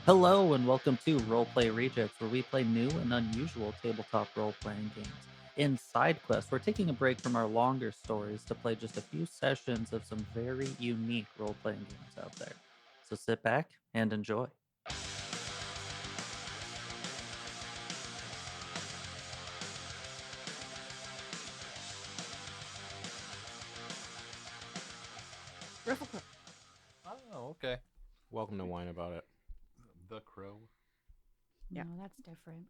Hello and welcome to Roleplay Rejects, where we play new and unusual tabletop role-playing games. In Side Quest, we're taking a break from our longer stories to play just a few sessions of some very unique role-playing games out there. So sit back and enjoy. Riffle. Oh, okay. Welcome to Wine About It. The Crow. Yeah. No, that's different.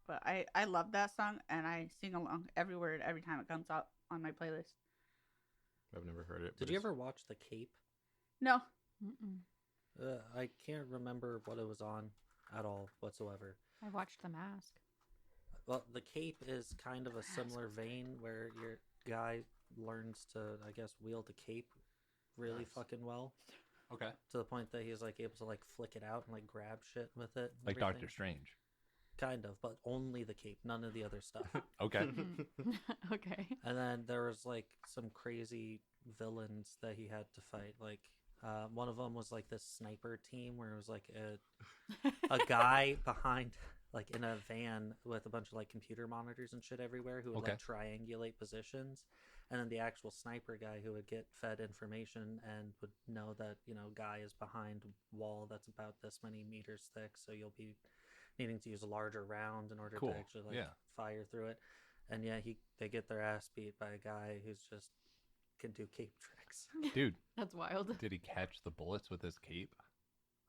But I love that song, and I sing along every word every time it comes out on my playlist. I've never heard it. Did you ever watch The Cape? No. Mm-mm. I can't remember what it was on at all whatsoever. I watched The Mask. Well, The Cape is kind of a similar vein where your guy learns to, I guess, wield a cape really Nice. fucking well. Okay. To the point that he's like able to like flick it out and like grab shit with it. and Like everything. Doctor Strange. Kind of, but only the cape, none of the other stuff. Okay. Mm. Okay. And then there was like some crazy villains that he had to fight. Like one of them was like this sniper team where it was like a guy behind like in a van with a bunch of like computer monitors and shit everywhere who would Okay. like triangulate positions. And then the actual sniper guy who would get fed information and would know that, you know, guy is behind wall that's about this many meters thick, so you'll be needing to use a larger round in order Cool. to actually like Yeah. fire through it. And yeah, they get their ass beat by a guy who's just can do cape tricks. Dude, That's wild. did he catch the bullets with his cape?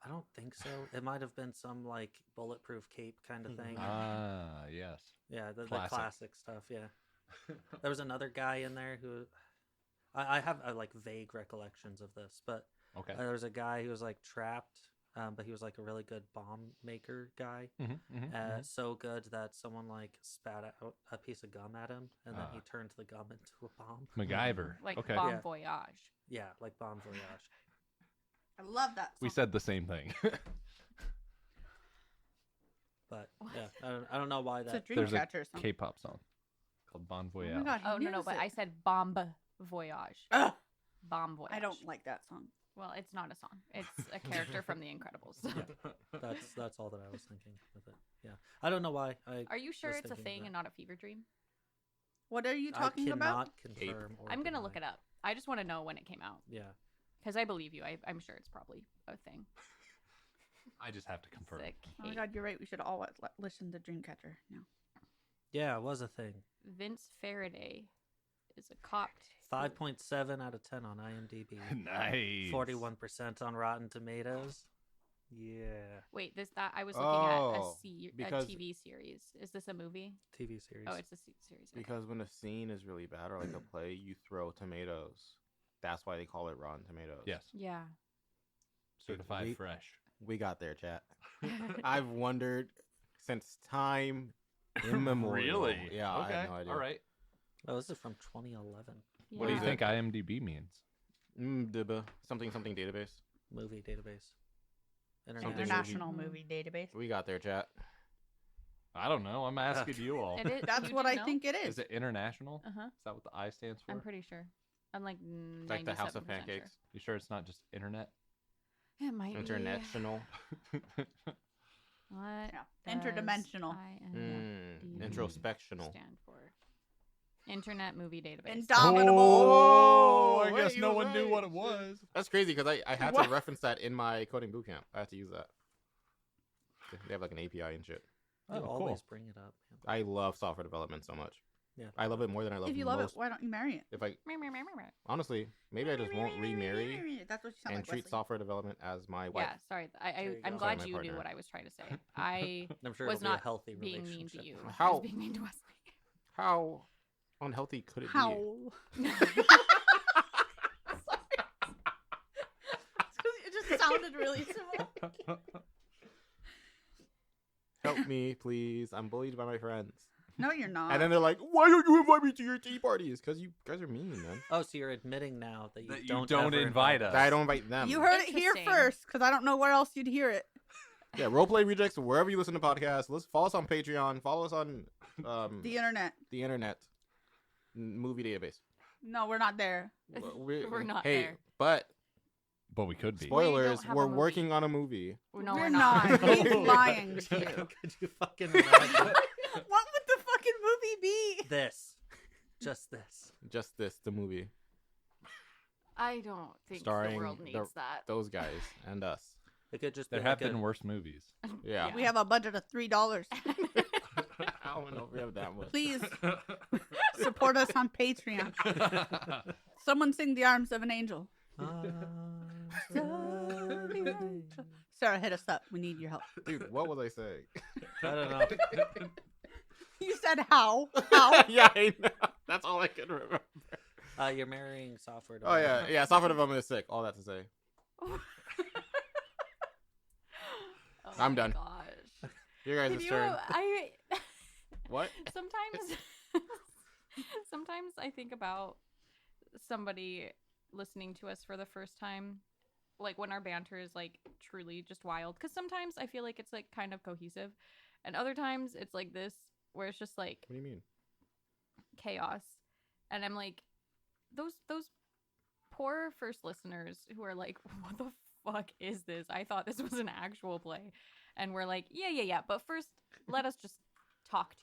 I don't think so. It might have been some like bulletproof cape kind of thing. Ah, yes. Yeah, the Classic. classic stuff. Yeah, there was another guy in there who I have like vague recollections of this, but Okay. there was a guy who was like trapped, but he was like a really good bomb maker guy. So good that someone like spat out a piece of gum at him, and then he turned the gum into a bomb. MacGyver. Like okay. Bon Yeah. Voyage. Yeah, like Bon Voyage. I love that song. We said the same thing. But What? yeah, I don't know why It's a that. There's a Dreamcatcher song. K-pop song called Bon Voyage. Oh my god. Oh, he no, knows but it. I said Bomb Voyage. Ugh, Bomb Voyage. I don't like that song. Well, it's not a song. It's a character from The Incredibles. Yeah, that's all that I was thinking with it. Yeah, I don't know why. Are you sure was it's a thinking thing that. and not a fever dream? What are you I talking cannot about? confirm. Or I'm going to deny. look it up. I just want to know when it came out. Yeah, Because I believe you. I'm sure it's probably a thing. I just have to confirm. Sick. Oh my god, you're right. We should all listen to Dreamcatcher now. yeah, it was a thing. Vince Faraday is a cop. 5.7 out of 10 on IMDb. Nice. 41% on Rotten Tomatoes. Yeah, Wait, that I was looking at Oh, a because- TV series. Is this a movie? TV series. Oh, it's a series. Okay. Because when a scene is really bad or like a play, you throw tomatoes. That's why they call it Rotten Tomatoes. Yes. Yeah. Certified we- fresh. We got there, chat. I've wondered since time immemorial. Really? Yeah, Okay. I have no idea. All right. Oh, this is from 2011. What do you is think IMDb means? Something database. Movie database. Something International movie. movie database. We got there, chat. I don't know. I'm asking you all. It is. That's you what do I know? think it is. Is it international? Uh huh. Is that what the I stands for? I'm pretty sure. I'm like Like the House of 97% Pancakes. You sure it's not just internet? Sure. It might International. be. What? Yeah. Interdimensional. IMDb Introspectional. Stand for Internet Movie Database. Indomitable. Oh, I Wait, guess you no were one knew right. what it was. That's crazy because I had What? to reference that in my coding bootcamp. I had to use that. They have like an API and shit. You Oh, always cool. bring it up. Man. I love software development so much. Yeah. I love it more than I love If you love most. it, why don't you marry it? If I Meow, meow, meow, meow, meow. honestly, maybe I just won't remarry That's what you sound and like. treat Wesley. software development as my wife. Yeah, sorry. There you I'm go. glad Sorry, you my knew partner. what I was trying to say. I I'm sure was it'll be not a healthy being relationship. mean to you. I How- was being mean to Wesley. How unhealthy could it How? be? Sorry. It's 'cause it just sounded really similar. Help me, please. I'm bullied by my friends. No, you're not. And then they're like, "Why don't you invite me to your tea parties? Because you guys are mean, man." Oh, so you're admitting now that you That you don't don't ever invite us. That I don't invite them. You heard it here Interesting. first, because I don't know where else you'd hear it. Yeah, Roleplay Rejects, wherever you listen to podcasts. Let's follow us on Patreon. Follow us on The internet. the internet movie database. No, we're not there. We're not hey, there. but But we could be. Spoilers, have a we're movie. working on a movie. No, We're we're not. not. He's lying to you. Could you fucking imagine What would the fucking movie be? this? Just this. Just this, the movie. I don't think Starring the world needs that. Those guys and us. It could just There be have like been worse movies. Yeah. We have a budget of $3. I don't know if we have that much. Please support us on Patreon. Someone sing "The Arms of an Angel." Sarah, hit us up. We need your help. Dude, what was I saying? I don't know. You said how? How? Yeah, I know. That's all I can remember. You're marrying software. Oh, yeah. development. Yeah, software development is sick. All that to say. Oh I'm my done. Gosh. Your guys' Can you, turn. I What? sometimes I think about somebody listening to us for the first time, like when our banter is like truly just wild. Because sometimes I feel like it's like kind of cohesive, and other times it's like this where it's just like What do you mean? chaos, and I'm like, those poor first listeners who are like, what the fuck is this? I thought this was an actual play, and we're like, yeah, but first let us just talk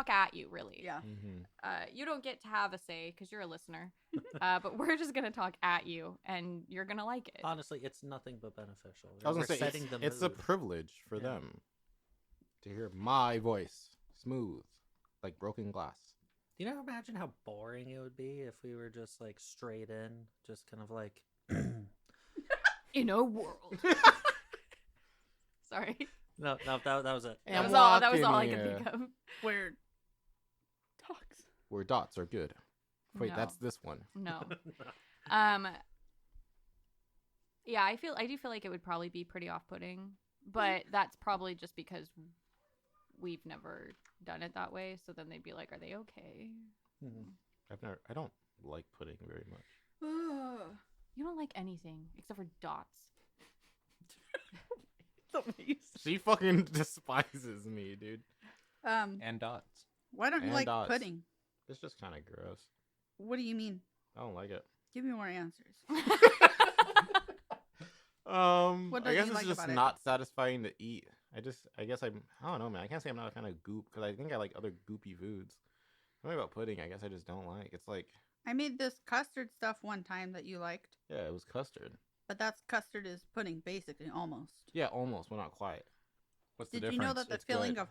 at you, really. Yeah. Mm-hmm. You don't get to have a say because you're a listener, but we're just gonna talk at you, and you're gonna like it. Honestly, it's nothing but beneficial. I was We're going to say, setting the it's a mood. privilege for Yeah. them to hear my voice smooth, like broken glass. Do you ever imagine how boring it would be if we were just like straight in, just kind of like In a world. Sorry, no, that was it. that was I'm all I walking could here think of. Where talks. Where dots are good. Wait, No. that's this one. No. Yeah, I do feel like it would probably be pretty off-putting, but that's probably just because we've never done it that way. So then they'd be like, "Are they okay?" Mhm. I don't like pudding very much. You don't like anything except for dots. She fucking despises me, dude. And dots. Why don't you And like dots. pudding? It's just kind of gross. What do you mean? I don't like it. Give me more answers. What I don't guess you it's like just about it? not satisfying to eat. I guess I don't know, man. I can't say I'm not a fan of goop because I think I like other goopy foods. Something about pudding, I guess I just don't like. It's like, I made this custard stuff one time that you liked, yeah, it was custard. but that's custard is pudding, basically, almost. Yeah, almost, but not quite. What's the Did difference? you know that the It's filling good.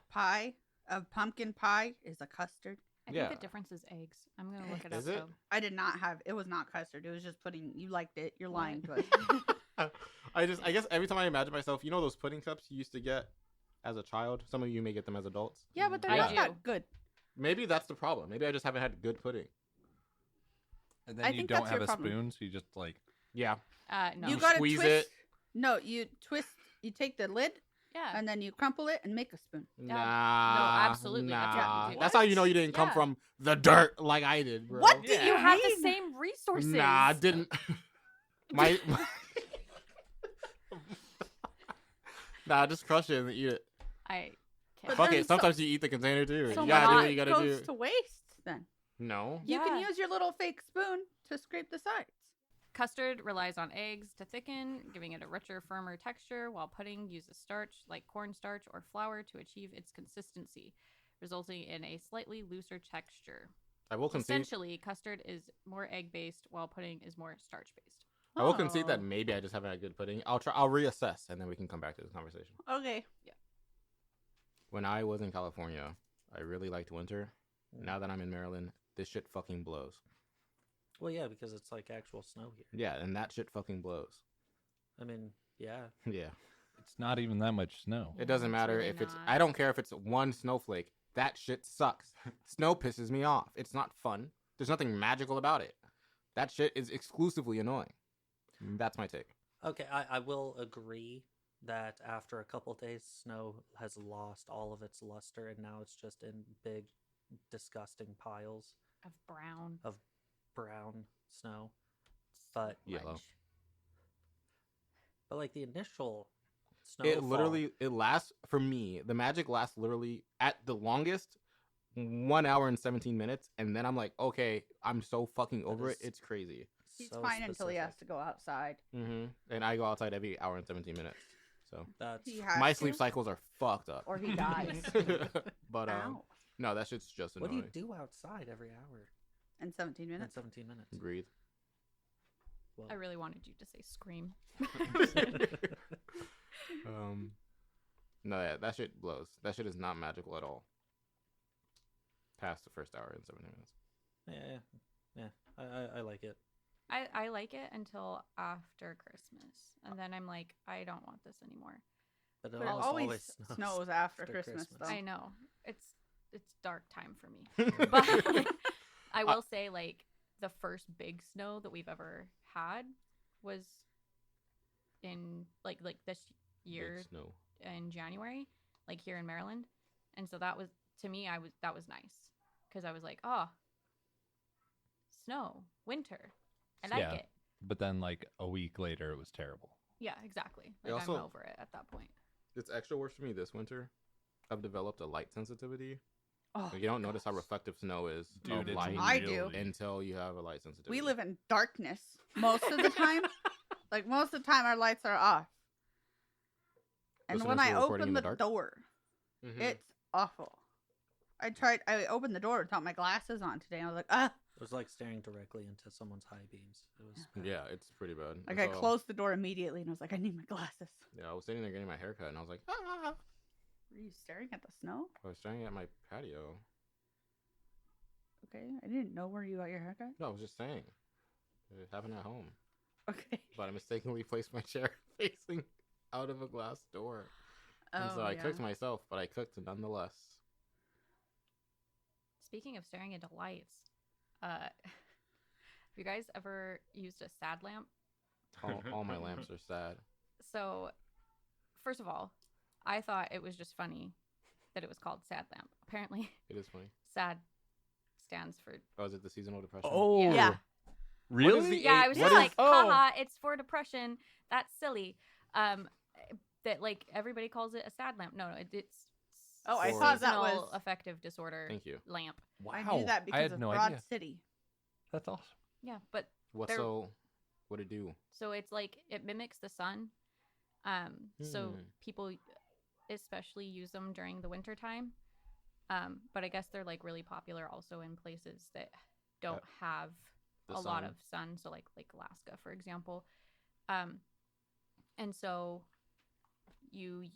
of pumpkin pie is a custard? I Yeah. think the difference is eggs. I'm gonna look it Is up. it? Though. I did not have. It was not custard. It was just pudding. You liked it. You're lying to us. I guess every time I imagine myself, you know those pudding cups you used to get as a child? Some of you may get them as adults. Yeah, but they're I not do. that good. Maybe that's the problem. Maybe I just haven't had good pudding. And then I you think don't that's have your a problem. spoon, so you just like Yeah. No. You You gotta squeeze twist. it. No, you twist. You take the lid yeah. and then you crumple it and make a spoon. Yeah. Nah. absolutely, that's what Nah. you do. That's how you know you didn't come Yeah. from the dirt like I did, bro. What do you you have the mean? same resources. Nah, I didn't. my Nah, just crush it and eat it. I But can't. Fuck then it. Sometimes you eat the container too. So You much gotta do of what you it gotta goes do. to waste then. No. You can Yeah. use your little fake spoon to scrape the sides. Custard relies on eggs to thicken, giving it a richer, firmer texture, while pudding uses starch, like cornstarch or flour, to achieve its consistency, resulting in a slightly looser texture. I will concede. Essentially, custard is more egg-based, while pudding is more starch-based. I will concede that Oh. maybe I just haven't had good pudding. I'll reassess and then we can come back to this conversation. Okay. When I was in California, I really liked winter. Now that I'm in Maryland, this shit fucking blows. Well, yeah, because it's like actual snow here. Yeah, and that shit fucking blows. I mean, yeah. Yeah. it's not even that much snow. It doesn't It's matter really if it's not. I don't care if it's one snowflake. That shit sucks. Snow pisses me off. It's not fun. There's nothing magical about it. That shit is exclusively annoying. That's my take. Okay, I will agree that after a couple days, snow has lost all of its luster, and now it's just in big, disgusting piles Of brown. of brown snow. But Yellow. but like the initial snow, It lasts for me. The magic lasts literally at the longest 1 hour and 17 minutes, and then I'm like, okay, I'm so fucking over it. is- It's crazy. He's so fine until he has specific. to go outside. And I go outside every hour and 17 minutes. So That's He has my to, sleep cycles are fucked up. or he dies. But Ow. no, that shit's just what do annoying. you do outside every hour In 17 in minutes. 17 minutes? Breathe. Well, I really wanted you to say scream. No, yeah, that shit blows. That shit is not magical at all. Past the first hour and 17 minutes. yeah. I like it. I like it until after Christmas, and then I'm like, I don't want this anymore. But it But it almost always always snows after after Christmas, Christmas. though. I know it's dark time for me, but I will say like the first big snow that we've ever had was in like this year Big snow. in January, like here in Maryland, and so that was to me that was nice because I was like, oh, snow, winter, I like Yeah. it. But then, like, a week later, it was terrible. Yeah, exactly. It Like also- I'm over it at that point. It's extra worse for me this winter. I've developed a light sensitivity. Oh, Like, you don't notice how reflective snow is Dude, of it's light I do. until you have a light sensitivity. we live in darkness most of the time. Like most of the time, our lights are off. And when Listeners, I we're recording open in the the dark? door, Mhm. it's awful. I opened the door without my glasses on today. And I was like, ah. It was like staring directly into someo's high beams. It was bad. Yeah, it's pretty bad. Like It's I all- closed the door immediately and I was like, I need my glasses. Yeah, I was sitting there getting my haircut and I was like, ah. Were you staring at the snow? I was staring at my patio. Okay, I didn't know where you got your haircut. No, I was just saying. It happened at home. Okay. But I mistakenly placed my chair facing out of a glass door. And so I yeah. cooked myself, but I cooked nonetheless. Speaking of staring into lights, have you guys ever used a sad lamp? All my lamps are sad. So, first of all, I thought it was just funny that it was called sad lamp. Apparently, It is funny. sad stands for Oh, is it the seasonal depression? Oh, Yeah. What is really? the yeah. I was what just is- like, oh. haha, it's for depression. That's silly. That like everybody calls it a sad lamp. No, it's Oh, I Or- thought that seasonal was. affective disorder Thank you. lamp. Wow. I knew that I because had of no Broad idea. City. That's awesome. Yeah, but What's They're- so? What it do? so it's like it mimics the sun. So Hmm. people especially use them during the winter time. But I guess they're like really popular also in places that don't have The a lot sun. of sun. So like Alaska, for example. And so you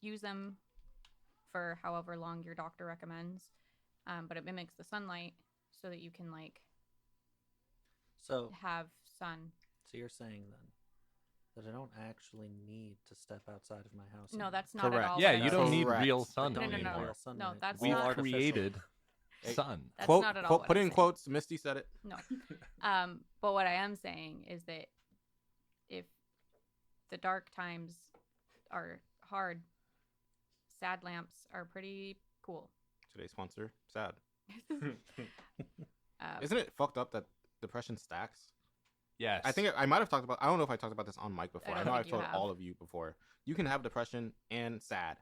use them for however long your doctor recommends. But it mimics the sunlight so that you can like So have sun. you're saying then that I don't actually need to step outside of my house. No, anymore. that's not at Correct. all. Yeah, what you I'm don't saying. need Correct. real I sun don't No, no, need no. anymore. real sunlight. No, that's We've not- artificial. created Hey, sun. That's quote, not at all quote, what put I'm in saying. quotes. Misty said it. No. But what I am saying is that if the dark times are hard, sad lamps are pretty cool. Today's sponsor. Sad. Um, Isn't it fucked up that depression stacks? Yes. I think I might have talked about. I don't know if I talked about this on mic before. I I, don't know think I've you told have. all of you before. You can have depression and sad.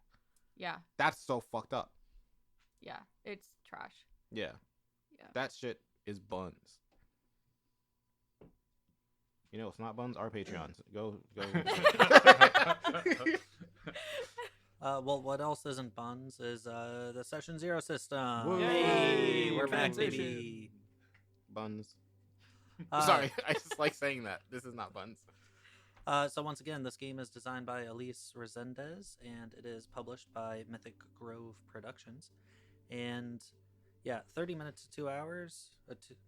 yeah, That's so fucked up. yeah, it's trash. Yeah. Yeah. That shit is buns. You know, it's not buns. Our Patreons. Go. Well, what else isn't buns is the Session Zero system. Woo! Hey, we're back, Transition. baby. Buns. Uh, Sorry, I just like saying that. This is not buns. So once again, this game is designed by Elise Resendez, and it is published by Mythic Grove Productions. And yeah, 30 minutes to 2 hours.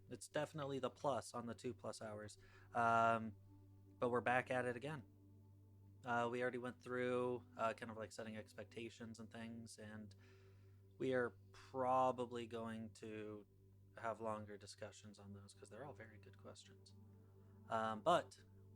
It's definitely the plus on the 2+ hours. But we're back at it again. We already went through kind of like setting expectations and things, and we are probably going to have longer discussions on those because they're all very good questions. But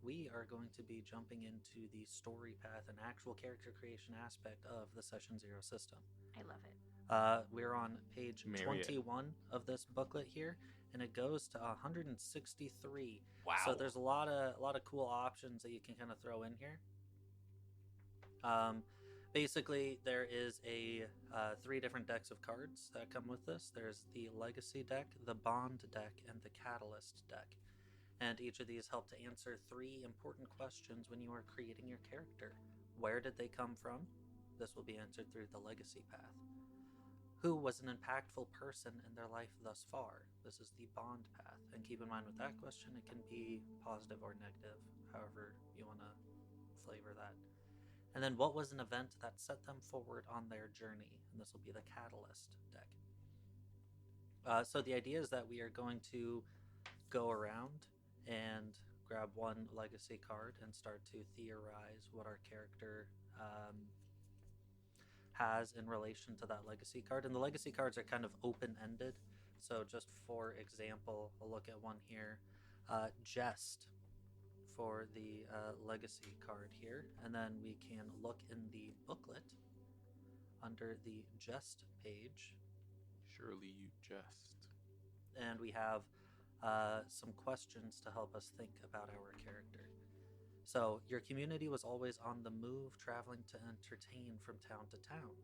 we are going to be jumping into the story path and actual character creation aspect of the Session Zero system. I love it. We're on page Marry it. 21 of this booklet here, and it goes to 163. Wow. So there's a lot of cool options that you can kind of throw in here. Basically, there is a 3 different decks of cards that come with this. There's the Legacy deck, the Bond deck, and the Catalyst deck. And each of these help to answer 3 important questions when you are creating your character. Where did they come from? This will be answered through the legacy path. Who was an impactful person in their life thus far? This is the bond path. And keep in mind with that question, it can be positive or negative, however you want to flavor that. And then what was an event that set them forward on their journey? And this will be the catalyst deck. So the idea is that we are going to go around and grab one legacy card and start to theorize what our character has in relation to that legacy card. And the legacy cards are kind of open ended. So, just for example, I'll look at one here Jest for the legacy card here. And then we can look in the booklet under the Jest page. Surely you jest. And we have some questions to help us think about our character. So, your community was always on the move, traveling to entertain from town to town.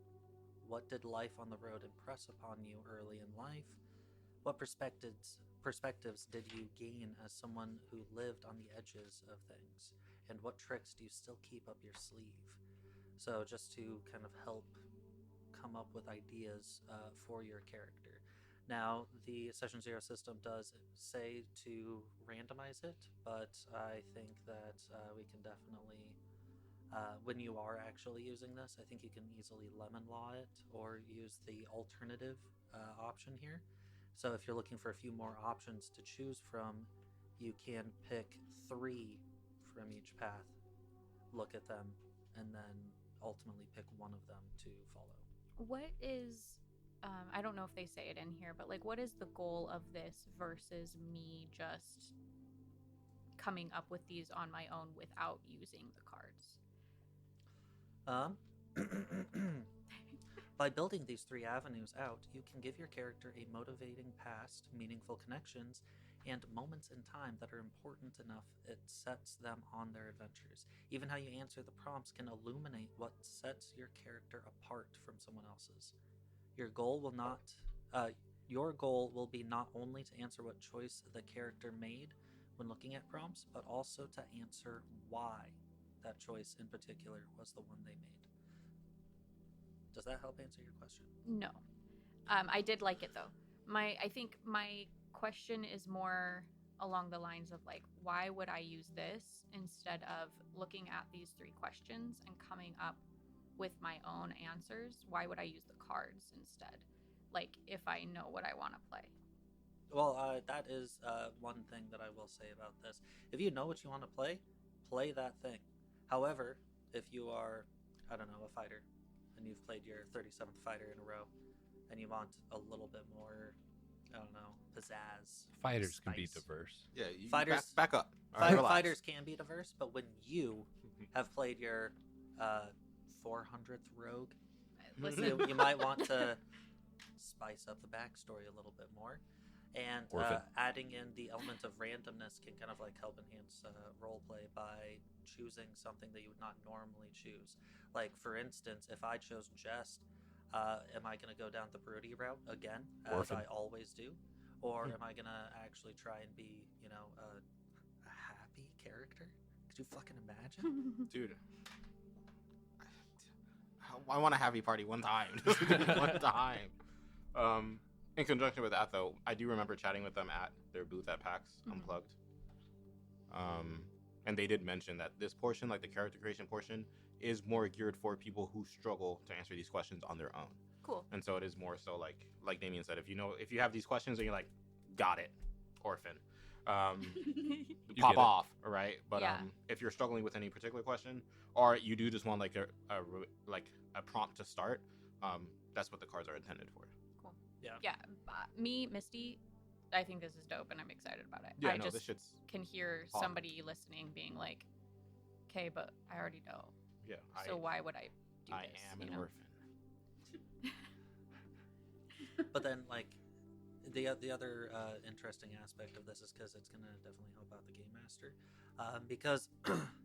What did life on the road impress upon you early in life? What perspectives did you gain as someone who lived on the edges of things? And what tricks do you still keep up your sleeve? So, just to kind of help come up with ideas for your character. Now, the Session Zero system does say to randomize it, but I think that we can definitely, when you are actually using this, I think you can easily lemon law it or use the alternative option here. So if you're looking for a few more options to choose from, you can pick 3 from each path, look at them, and then ultimately pick one of them to follow. What is, I don't know if they say it in here, but like, what is the goal of this versus me just coming up with these on my own without using the cards? By building these 3 avenues out, you can give your character a motivating past, meaningful connections, and moments in time that are important enough it sets them on their adventures. Even how you answer the prompts can illuminate what sets your character apart from someone else's. Your goal will be not only to answer what choice the character made when looking at prompts, but also to answer why that choice in particular was the one they made. Does that help answer your question? No. I did like it though. I think my question is more along the lines of like, why would I use this instead of looking at these 3 questions and coming up with my own answers? Why would I use the cards instead? Like, if I know what I want to play. Well, that is one thing that I will say about this. If you know what you want to play that thing. However, if you are, I don't know, a fighter, and you've played your 37th fighter in a row, and you want a little bit more, I don't know, pizzazz. Fighters can be spice. diverse. Yeah, you Fighters- back up. All right, relax. Fighters can be diverse, but when you have played your 400th rogue, Listen, you might want to spice up the backstory a little bit more. And Orphan. adding in the element of randomness can kind of like help enhance roleplay by choosing something that you would not normally choose. Like, for instance, if I chose Jest, am I going to go down the broody route again, as Orphan. I always do? Or am I going to actually try and be, you know, a happy character? Could you fucking imagine? Dude. I want a happy party one time. One time. In conjunction with that, though, I do remember chatting with them at their booth at PAX Unplugged. And they did mention that this portion, like the character creation portion, is more geared for people who struggle to answer these questions on their own. cool. And so it is more so like Damien said, if you have these questions and you're like, got it, orphan, You pop get it. off, right? But Yeah. if you're struggling with any particular question, or you do just want like a prompt to start, that's what the cards are intended for. Yeah, me, Misty, I think this is dope and I'm excited about it. Yeah, I no, just this shit's can hear awesome. somebody listening being like, okay, but I already know. yeah. So why would I do I this? am you an know? orphan. But then, like, the other interesting aspect of this is because it's going to definitely help out the game master. Because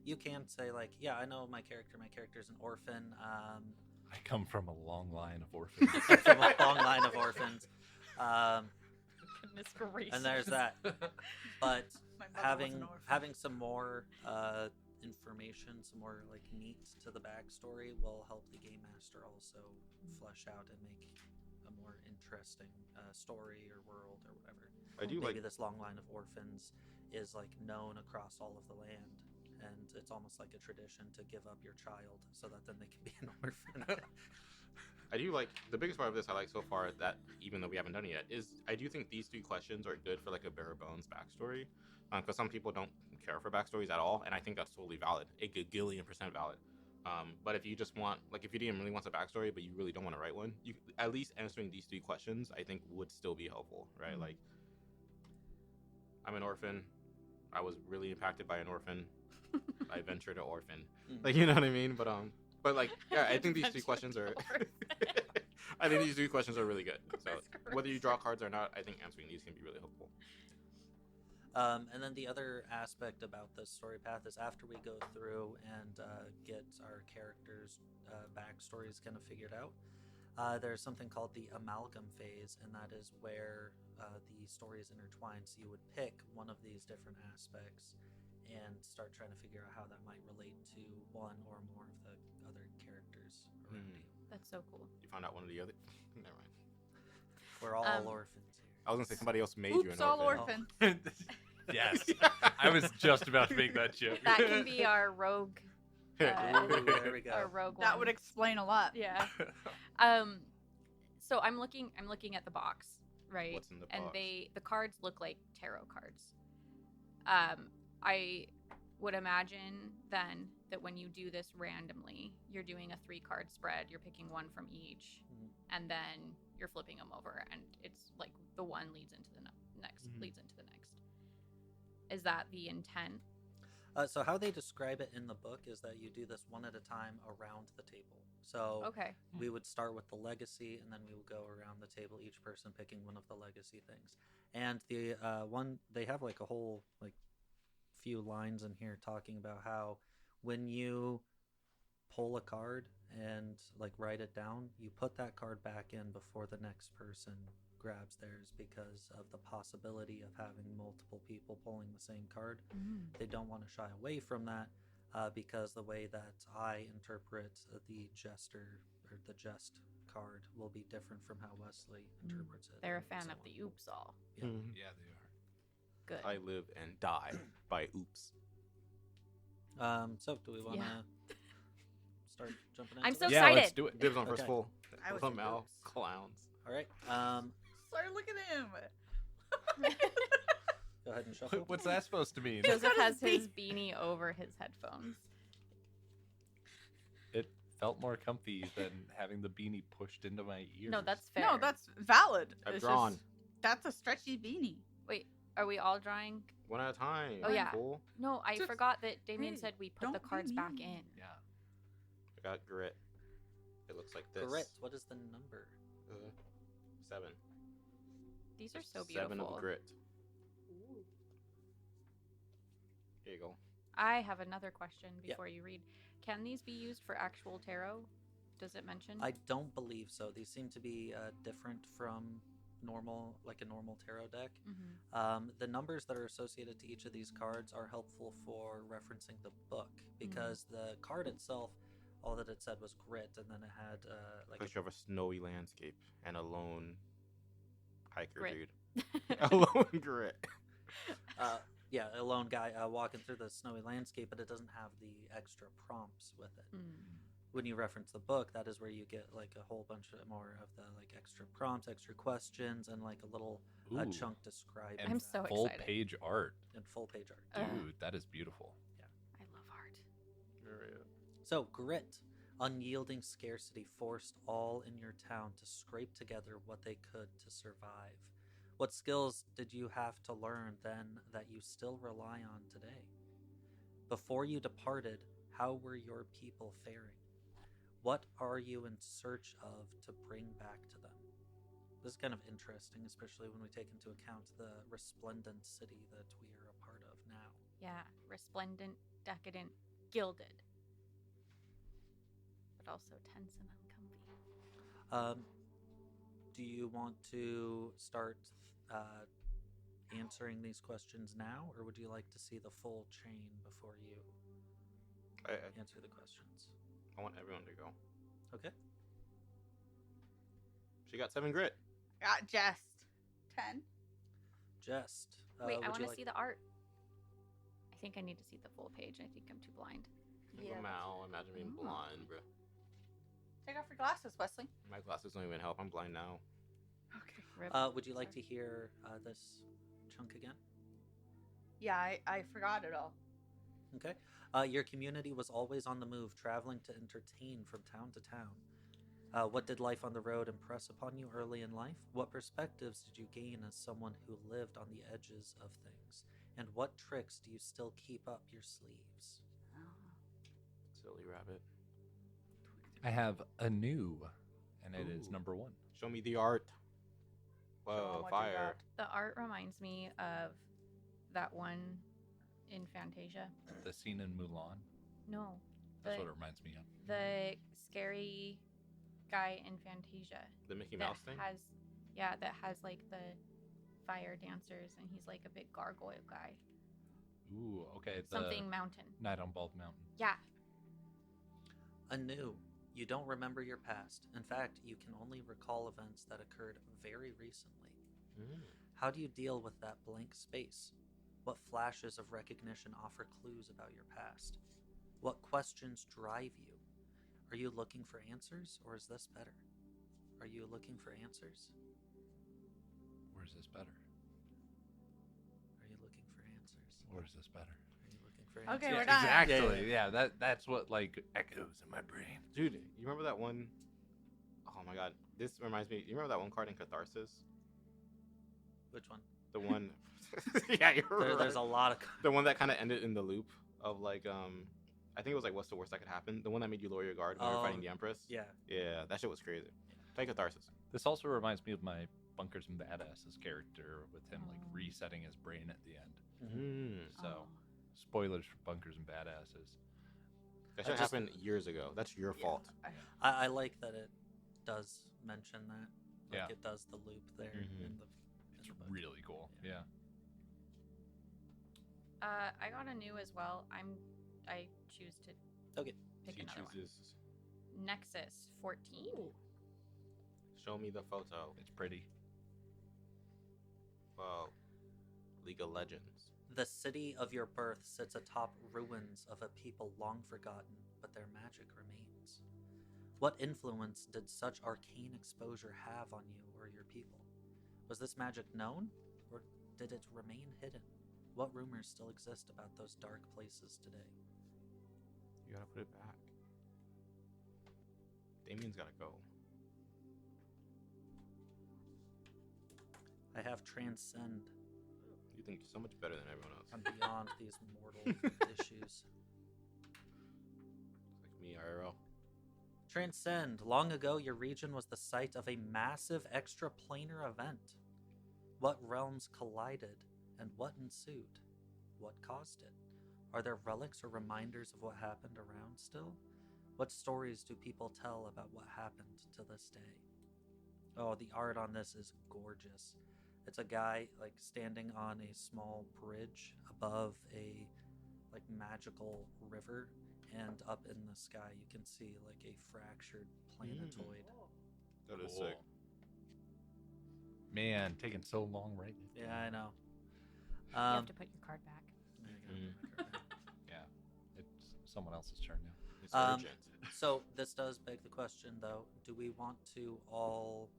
you can say, like, yeah, I know my character's an orphan. I come from a long line of orphans. From a long line of orphans. Goodness gracious. And there's that. But My having some more information, some more like meat to the backstory will help the game master also flesh out and make a more interesting story or world or whatever. I do Maybe like this long line of orphans is like known across all of the land, and it's almost like a tradition to give up your child so that then they can be an orphan. I do like the biggest part of this I like so far, that even though we haven't done it yet, is I do think these 3 questions are good for like a bare bones backstory, because some people don't care for backstories at all, and I think that's totally valid, a gagillion% valid. But if you just want, like, if your DM really wants a backstory but you really don't want to write one, you at least answering these 3 questions I think would still be helpful, right? Like, I'm an orphan. I was really impacted by an orphan. I ventured an orphan. Like, you know what I mean? But like, yeah, I think these 3 questions are. I think these 3 questions are really good. So whether you draw cards or not, I think answering these can be really helpful. And then the other aspect about the story path is after we go through and get our characters' backstories kind of figured out, there's something called the amalgam phase, and that is where the story is intertwined. So you would pick one of these different aspects and start trying to figure out how that might relate to one or more of the other characters around you. That's so cool. You found out one of the other. Never mind. We're all orphans here. I was gonna say somebody else made you Oops, an all orphan. orphans. Yes. I was just about to make that joke. That can be our rogue. Ooh, there we go. Our rogue That one. would explain a lot. Yeah. So I'm looking at the box, right? What's in the And box? the cards look like tarot cards. I would imagine then that when you do this randomly, you're doing a 3-card spread. You're picking one from each, and then you're flipping them over, and it's like the one leads into the next, leads into the next. Is that the intent? So how they describe it in the book is that you do this one at a time around the table. So Okay. we would start with the legacy, and then we would go around the table, each person picking one of the legacy things. And the one, they have like a whole like few lines in here talking about how when you pull a card and like write it down, you put that card back in before the next person grabs theirs, because of the possibility of having multiple people pulling the same card. They don't want to shy away from that, because the way that I interpret the jester or the jest card will be different from how Wesley interprets it. They're a and fan so of on. the oops all. Yeah. Yeah, they are. Good. I live and die by oops. So do we want to start jumping into I'm so this? Yeah, let's excited. do it. Dibs on first Okay. full. I was Lamau oops. clowns. All right. Sorry, look at him. Go ahead and shuffle. What's that supposed to mean? Joseph got has his his beanie over his headphones. It felt more comfy than having the beanie pushed into my ears. No, that's fair. No, that's valid. I've It's drawn. just- that's a stretchy beanie. Wait, are we all drawing? One at a time. Oh, yeah. Fool. No, I Just- forgot that Damien hey, said we put don't the be cards back mean. in. Yeah. I got grit. It looks like this. Grit. What is the number? 7. These are so beautiful. 7 of grit. Here you go. I have another question Yeah. before you read. Can these be used for actual tarot? Does it mention? I don't believe so. These seem to be different from normal, like a normal tarot deck. The numbers that are associated to each of these cards are helpful for referencing the book, because the card itself, all that it said was grit, and then it had like Picture of a snowy landscape and a lone hiker Grit. dude. A lone grit. yeah, a lone guy walking through the snowy landscape, but it doesn't have the extra prompts with it. When you reference the book, that is where you get like a whole bunch of more of the like extra prompts, extra questions, and like a little Ooh. chunk describing And I'm that, so full excited. page art. and full page art. Dude, that is beautiful. I love art. So, grit, unyielding scarcity forced all in your town to scrape together what they could to survive. What skills did you have to learn then that you still rely on today? Before you departed, how were your people faring? What are you in search of to bring back to them? This is kind of interesting, especially when we take into account the resplendent city that we are a part of now. Yeah, resplendent, decadent, gilded, but also tense and uncomfy. Do you want to start answering these questions now, or would you like to see the full chain before you I answer the questions? I want everyone to go. Okay. She got 7 grit. Got just 10. Just. Wait, I would want you to like- see the art. I think I need to see the full page. I think I'm too blind. Yeah. Mal, imagine being Oh. blind, bro. Take off your glasses, Wesley. My glasses don't even help. I'm blind now. Okay. Rip. Would you like to hear this chunk again? Yeah, I forgot it all. Okay. Your community was always on the move, traveling to entertain from town to town. What did life on the road impress upon you early in life? What perspectives did you gain as someone who lived on the edges of things? And what tricks do you still keep up your sleeves? Silly rabbit. I have a new, and it is Ooh. number 1. Show me the art. Show 'em Whoa, what you fire. The art reminds me of that one in Fantasia. The scene in Mulan. No, That's the, what it reminds me of. the scary guy in Fantasia The Mickey that Mouse thing? that has like the fire dancers, and he's like a big gargoyle guy. Ooh, okay. The Something mountain. Night on Bald Mountain. Yeah. Anew, you don't remember your past. In fact, you can only recall events that occurred very recently. Mm. How do you deal with that blank space? What flashes of recognition offer clues about your past? What questions drive you? Are you looking for answers, or is this better? Are you looking for answers? Where's this better? Are you looking for answers? Where's this better? Are you looking for Okay, answers? we're done. Exactly. Yeah, that's what like echoes in my brain. Dude, you remember that one? Oh my god. This reminds me. You remember that one card in Catharsis? Which one? The one. Yeah, you're right. There's a lot of. The one that kind of ended in the loop of like, I think it was like, what's the worst that could happen? The one that made you lower your guard when you were Oh, fighting the Empress? Yeah. Yeah, that shit was crazy. Play Catharsis. This also reminds me of my Bunkers and Badasses character with him like resetting his brain at the end. Mm. So, Oh. spoilers for Bunkers and Badasses. That I shit just- happened years ago. That's your fault. I like that it does mention that. Like Yeah. it does the loop there Mhm. in the. It's in the book. really cool. Yeah. I got a new as well. I choose to Okay. pick She another chooses. one. Nexus 14. Show me the photo. It's pretty. Whoa. League of Legends. The city of your birth sits atop ruins of a people long forgotten, but their magic remains. What influence did such arcane exposure have on you or your people? Was this magic known, or did it remain hidden? What rumors still exist about those dark places today? You gotta put it back. Damien's gotta go. I have transcend. You think you're so much better than everyone else. I'm beyond these mortal issues. Like me, IRL. Transcend. Long ago, your region was the site of a massive extraplanar event. What realms collided, and what ensued? What caused it? Are there relics or reminders of what happened around still? What stories do people tell about what happened to this day? Oh, the art on this is gorgeous. It's a guy like standing on a small bridge above a like magical river, and up in the sky you can see like a fractured planetoid. That is Cool. sick. Man, taking so long right now. Yeah, I know. You have to put your card back. there you go. Yeah. It's someone else's turn now. It's Um, urgent. So this does beg the question, though: do we want to all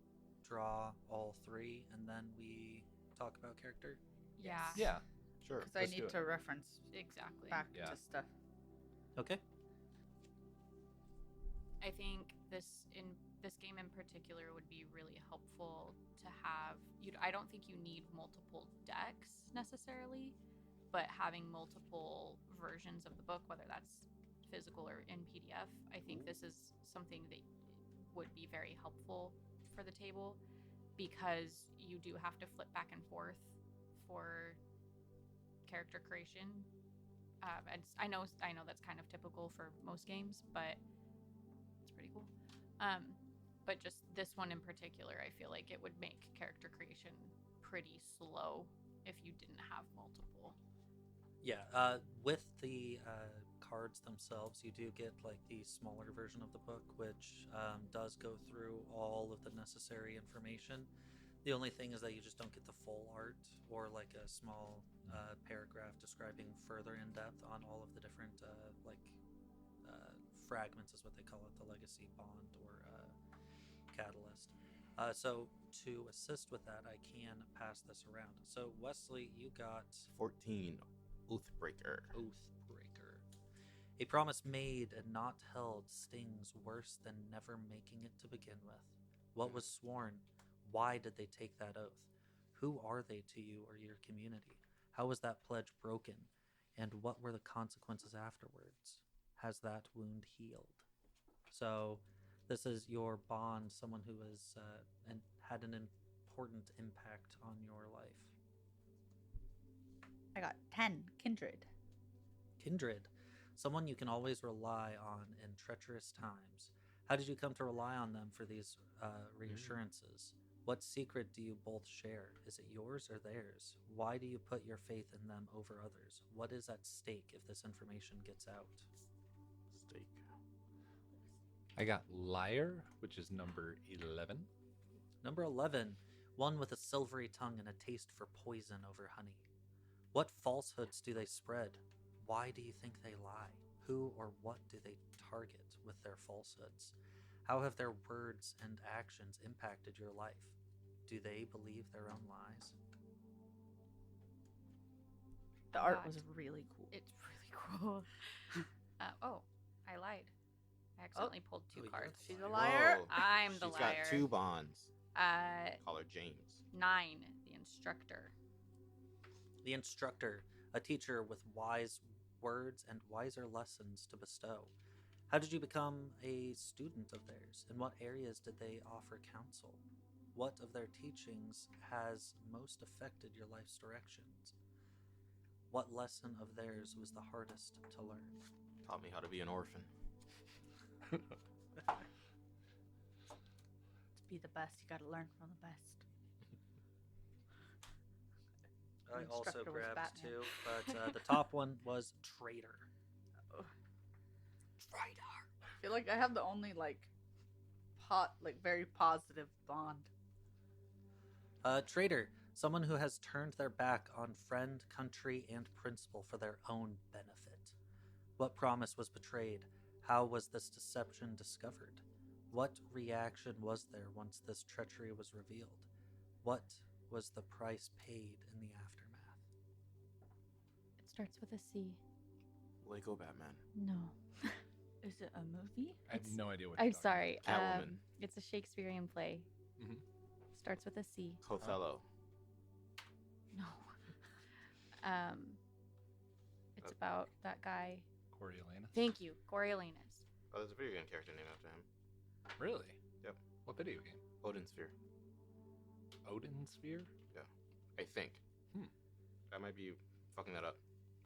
draw all three and then we talk about character? Yeah. Yeah. Sure. Because I let's do need it. to reference Exactly. back Yeah. to stuff. Okay. I think this game in particular would be really helpful to have. I don't think you need multiple decks necessarily, but having multiple versions of the book, whether that's physical or in PDF, I think this is something that would be very helpful for the table, because you do have to flip back and forth for character creation. And I know that's kind of typical for most games, but it's pretty cool. But just this one in particular, I feel like it would make character creation pretty slow if you didn't have multiple. Yeah, with the cards themselves, you do get like the smaller version of the book, which does go through all of the necessary information. The only thing is that you just don't get the full art or like a small paragraph describing further in depth on all of the different fragments, is what they call it, the legacy bond or catalyst. So to assist with that, I can pass this around. So Wesley, you got 14. Oathbreaker. Oathbreaker. A promise made and not held stings worse than never making it to begin with. What was sworn? Why did they take that oath? Who are they to you or your community? How was that pledge broken? And what were the consequences afterwards? Has that wound healed? So, this is your bond, someone who has and had an important impact on your life. I got 10. Kindred. Kindred, someone you can always rely on in treacherous times. How did you come to rely on them for these reassurances? What secret do you both share? Is it yours or theirs? Why do you put your faith in them over others? What is at stake if this information gets out? Steak. I got liar, which is number 11. Number 11, one with a silvery tongue and a taste for poison over honey. What falsehoods do they spread? Why do you think they lie? Who or what do they target with their falsehoods? How have their words and actions impacted your life? Do they believe their own lies? The art Got- was really cool. It's really cool. Oh, I lied. I accidentally pulled two Oh, you're cards. She's a liar. Whoa. I'm the She's liar. got 2 bonds. Uh, Call her James. 9, the instructor. The instructor, a teacher with wise words and wiser lessons to bestow. How did you become a student of theirs? In what areas did they offer counsel? What of their teachings has most affected your life's directions? What lesson of theirs was the hardest to learn? Taught me how to be an orphan. To be the best, you gotta learn from the best. I The also instructor was grabbed Batman. two, but the top one was traitor. I feel like I have the only very positive bond. Traitor, someone who has turned their back on friend, country, and principle for their own benefit. What promise was betrayed? How was this deception discovered? What reaction was there once this treachery was revealed? What was the price paid in the aftermath? It starts with a C. Lego Batman. No. Is it a movie? I have It's- no idea what I'm you're talking sorry. Catwoman. It's a Shakespearean play. Mhm. Starts with a C. Othello. No. It's about that guy. about. Coriolanus. Thank you, Coriolanus. Oh, there's a video game character named after him. Really? Yep. What video game? Odin Sphere. Odin Sphere? I think. Hmm. I might be fucking that up.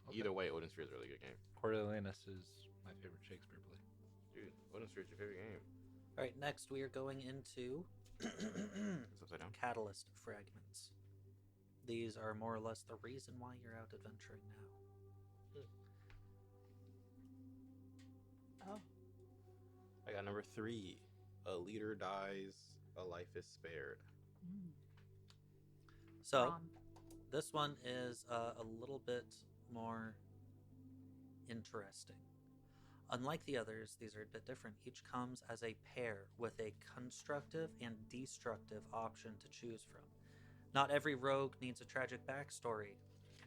Okay. Either way, Odin Sphere is a really good game. Coriolanus is my favorite Shakespeare play. Dude, Odin Sphere is your favorite game. All right, next we are going into It's upside down. catalyst fragments. These are more or less the reason why you're out adventuring now. Oh. I got number 3. A leader dies, a life is spared. So, Rom. this one is a little bit more interesting. Unlike the others, these are a bit different. Each comes as a pair with a constructive and destructive option to choose from. Not every rogue needs a tragic backstory,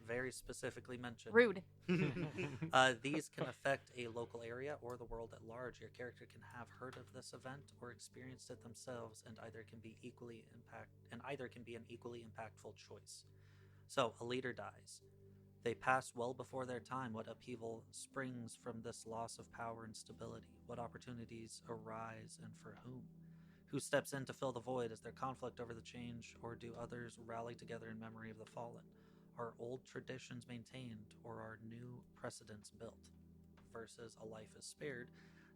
very specifically mentioned. Rude. These can affect a local area or the world at large. Your character can have heard of this event or experienced it themselves, and either can be an equally impactful choice. So, a leader dies. They pass well before their time. What upheaval springs from this loss of power and stability? What opportunities arise and for whom? Who steps in to fill the void? Is there conflict over the change, or do others rally together in memory of the fallen? Are old traditions maintained, or are new precedents built? Versus a life is spared,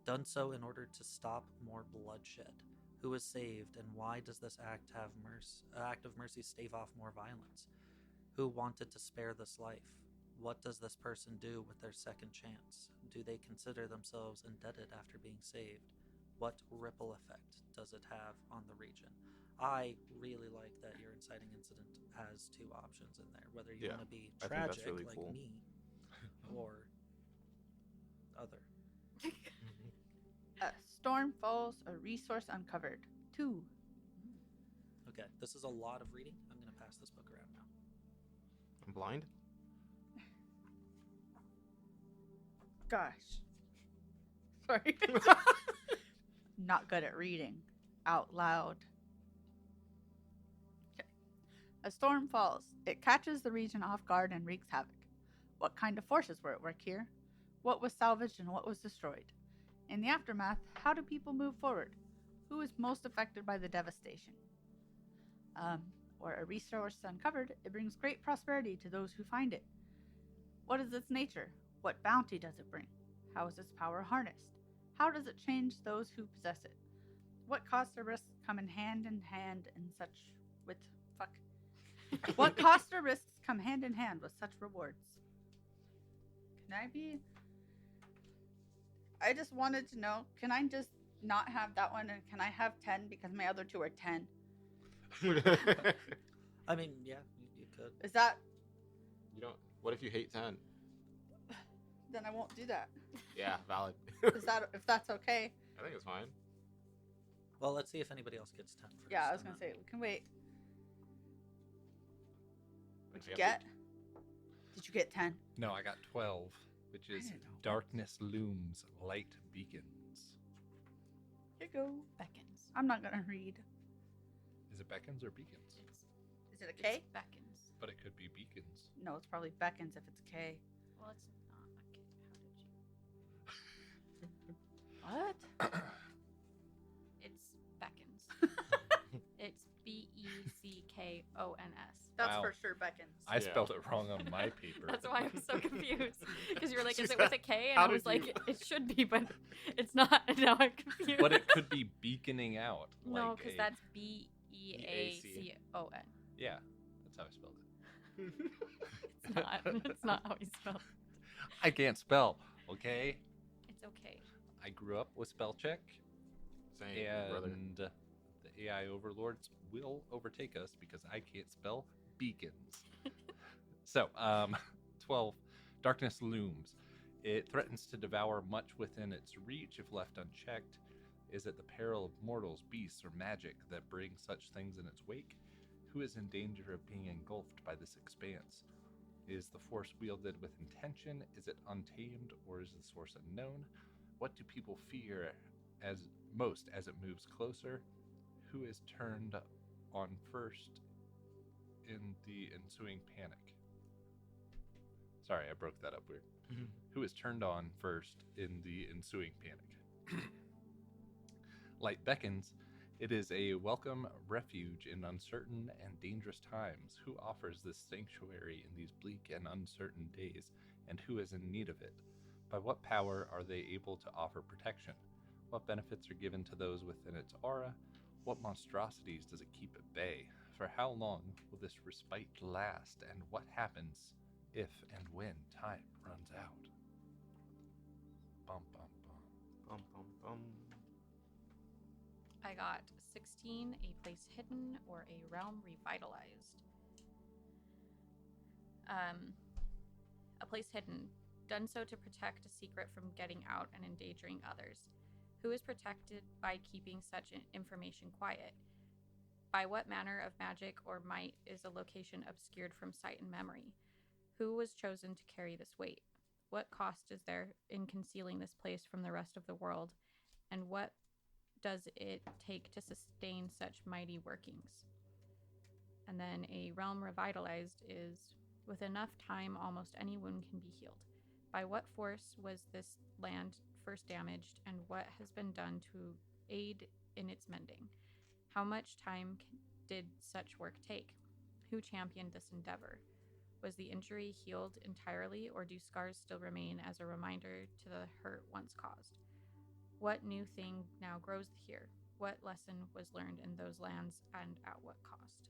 done so in order to stop more bloodshed. Who is saved, and why does this act of mercy stave off more violence? Who wanted to spare this life? What does this person do with their second chance? Do they consider themselves indebted after being saved? What ripple effect does it have on the region? I really like that your inciting incident has two options in there, whether you Yeah, want to be I think that's tragic really like cool. me or other. A storm falls, a resource uncovered. 2. Okay, this is a lot of reading. I'm going to pass this book around now. I'm blind. Gosh. Sorry. Not good at reading out loud. Okay. A storm falls. It catches the region off guard and wreaks havoc. What kind of forces were at work here? What was salvaged and what was destroyed? In the aftermath, how do people move forward? Who is most affected by the devastation? Or a resource uncovered, it brings great prosperity to those who find it. What is its nature? What bounty does it bring? How is its power harnessed? How does it change those who possess it? What costs or risks come in hand in such with fuck? What costs or risks come hand in hand with such rewards? Can I be? I just wanted to know. Can I just not have that one, and can I have 10 because my other 2 are 10? I mean, yeah, you could. Is that? You don't. What if you hate 10? Then I won't do that. Yeah, valid. Is that if that's okay? I think it's fine. Well, let's see if anybody else gets 10 first. Yeah, I was and gonna then- say we can wait. Like, What'd you we have get? Did you get 10? No, I got 12, which is didn't know. darkness looms, light beacons. Here you go. Beckons. I'm not gonna read. Is it beckons or beacons? Is it a K? It's beckons. But it could be beacons. No, it's probably beckons if it's a K. Well, it's not a kid. How did you? What? It's beckons. It's Beckons. That's Wow. for sure beckons. I Yeah. spelled it wrong on my paper. That's why I was so confused. Because you were like, She is it with a said, K? And "How I was did like, you-" it should be, but it's not. And now I'm confused. But it could be beaconing out. No, like because a- that's Beacon. Yeah, that's how I spelled it. It's not. It's not how you spell it. I can't spell, okay? It's okay. I grew up with spell check, Same, brother. and the AI overlords will overtake us because I can't spell beacons. So, 12. Darkness looms. It threatens to devour much within its reach if left unchecked. Is it the peril of mortals, beasts, or magic that brings such things in its wake? Who is in danger of being engulfed by this expanse? Is the force wielded with intention? Is it untamed, or is the source unknown? What do people fear as most as it moves closer? Who is turned on first in the ensuing panic? Sorry, I broke that up weird. Who is turned on first in the ensuing panic? Light beckons. It is a welcome refuge in uncertain and dangerous times. Who offers this sanctuary in these bleak and uncertain days, and who is in need of it? By what power are they able to offer protection? What benefits are given to those within its aura? What monstrosities does it keep at bay? For how long will this respite last, and what happens if and when time runs out? Bum, bum, bum. Bum, bum, bum. I got 16, a place hidden, or a realm revitalized. A place hidden, done so to protect a secret from getting out and endangering others. Who is protected by keeping such information quiet? By what manner of magic or might is a location obscured from sight and memory? Who was chosen to carry this weight? What cost is there in concealing this place from the rest of the world? And what does it take to sustain such mighty workings? And then a realm revitalized is, with enough time, almost any wound can be healed. By what force was this land first damaged, and what has been done to aid in its mending? How much time did such work take? Who championed this endeavor? Was the injury healed entirely, or do scars still remain as a reminder to the hurt once caused? What new thing now grows here? What lesson was learned in those lands, and at what cost?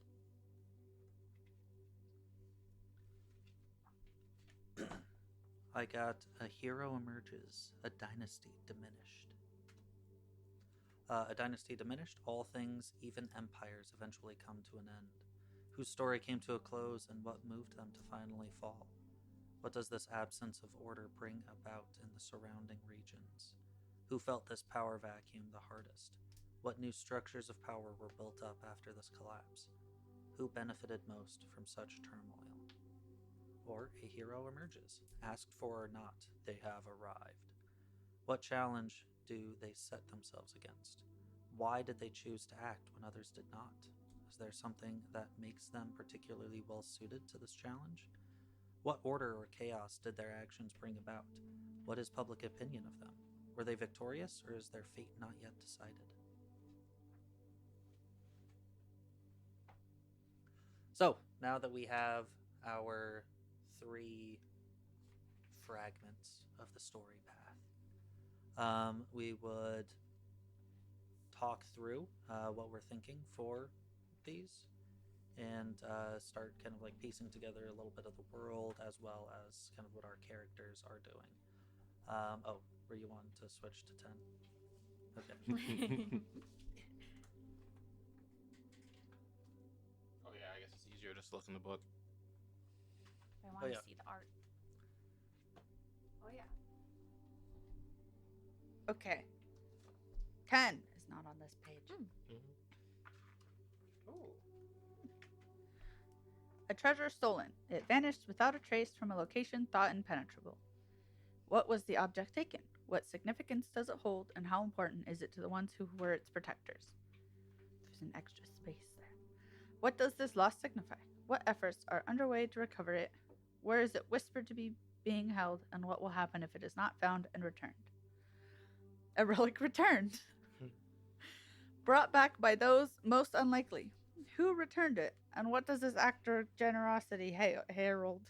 I got a hero emerges, a dynasty diminished. A dynasty diminished, all things, even empires, eventually come to an end. Whose story came to a close and what moved them to finally fall? What does this absence of order bring about in the surrounding regions? Who felt this power vacuum the hardest? What new structures of power were built up after this collapse? Who benefited most from such turmoil? Or a hero emerges. Asked for or not, they have arrived. What challenge do they set themselves against? Why did they choose to act when others did not? Is there something that makes them particularly well suited to this challenge? What order or chaos did their actions bring about? What is public opinion of them? Were they victorious, or is their fate not yet decided? So, now that we have our 3 fragments of the story path, we would talk through what we're thinking for these and start kind of like piecing together a little bit of the world as well as kind of what our characters are doing. Oh, were you wanting to switch to 10? Okay. Oh yeah, I guess it's easier just to look in the book. I want to yeah. see the art. Oh yeah. Okay. 10 is not on this page. Oh. A treasure stolen. It vanished without a trace from a location thought impenetrable. What was the object taken? What significance does it hold, and how important is it to the ones who were its protectors? There's an extra space there. What does this loss signify? What efforts are underway to recover it? Where is it whispered to be being held, and what will happen if it is not found and returned? A relic returned. Brought back by those most unlikely. Who returned it, and what does this act of generosity herald?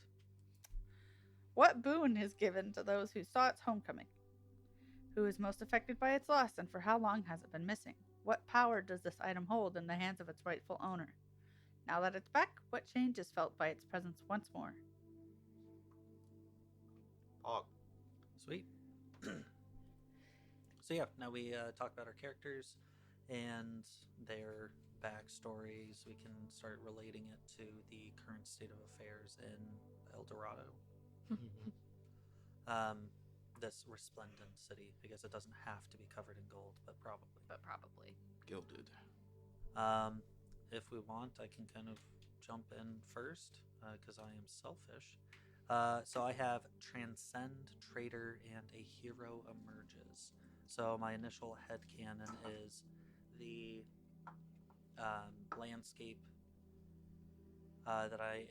What boon is given to those who saw its homecoming? Who is most affected by its loss, and for how long has it been missing? What power does this item hold in the hands of its rightful owner? Now that it's back, what change is felt by its presence once more? Pog. Sweet. So yeah, now we talk about our characters and their backstories. We can start relating it to the current state of affairs in El Dorado. This resplendent city. I guess it doesn't have to be covered in gold, but probably. Gilded. If we want, I can kind of jump in first because I am selfish. So I have Transcend, Traitor, and a Hero Emerges. So my initial headcanon is the landscape that I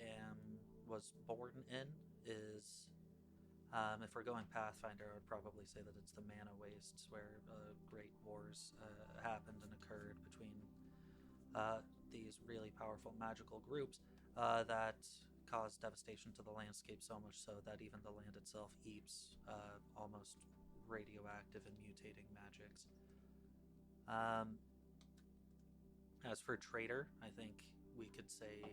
was born in is, if we're going Pathfinder, I would probably say that it's the Mana Wastes, where great wars happened and occurred between these really powerful magical groups that caused devastation to the landscape, so much so that even the land itself eats almost radioactive and mutating magics. As for Traitor, I think we could say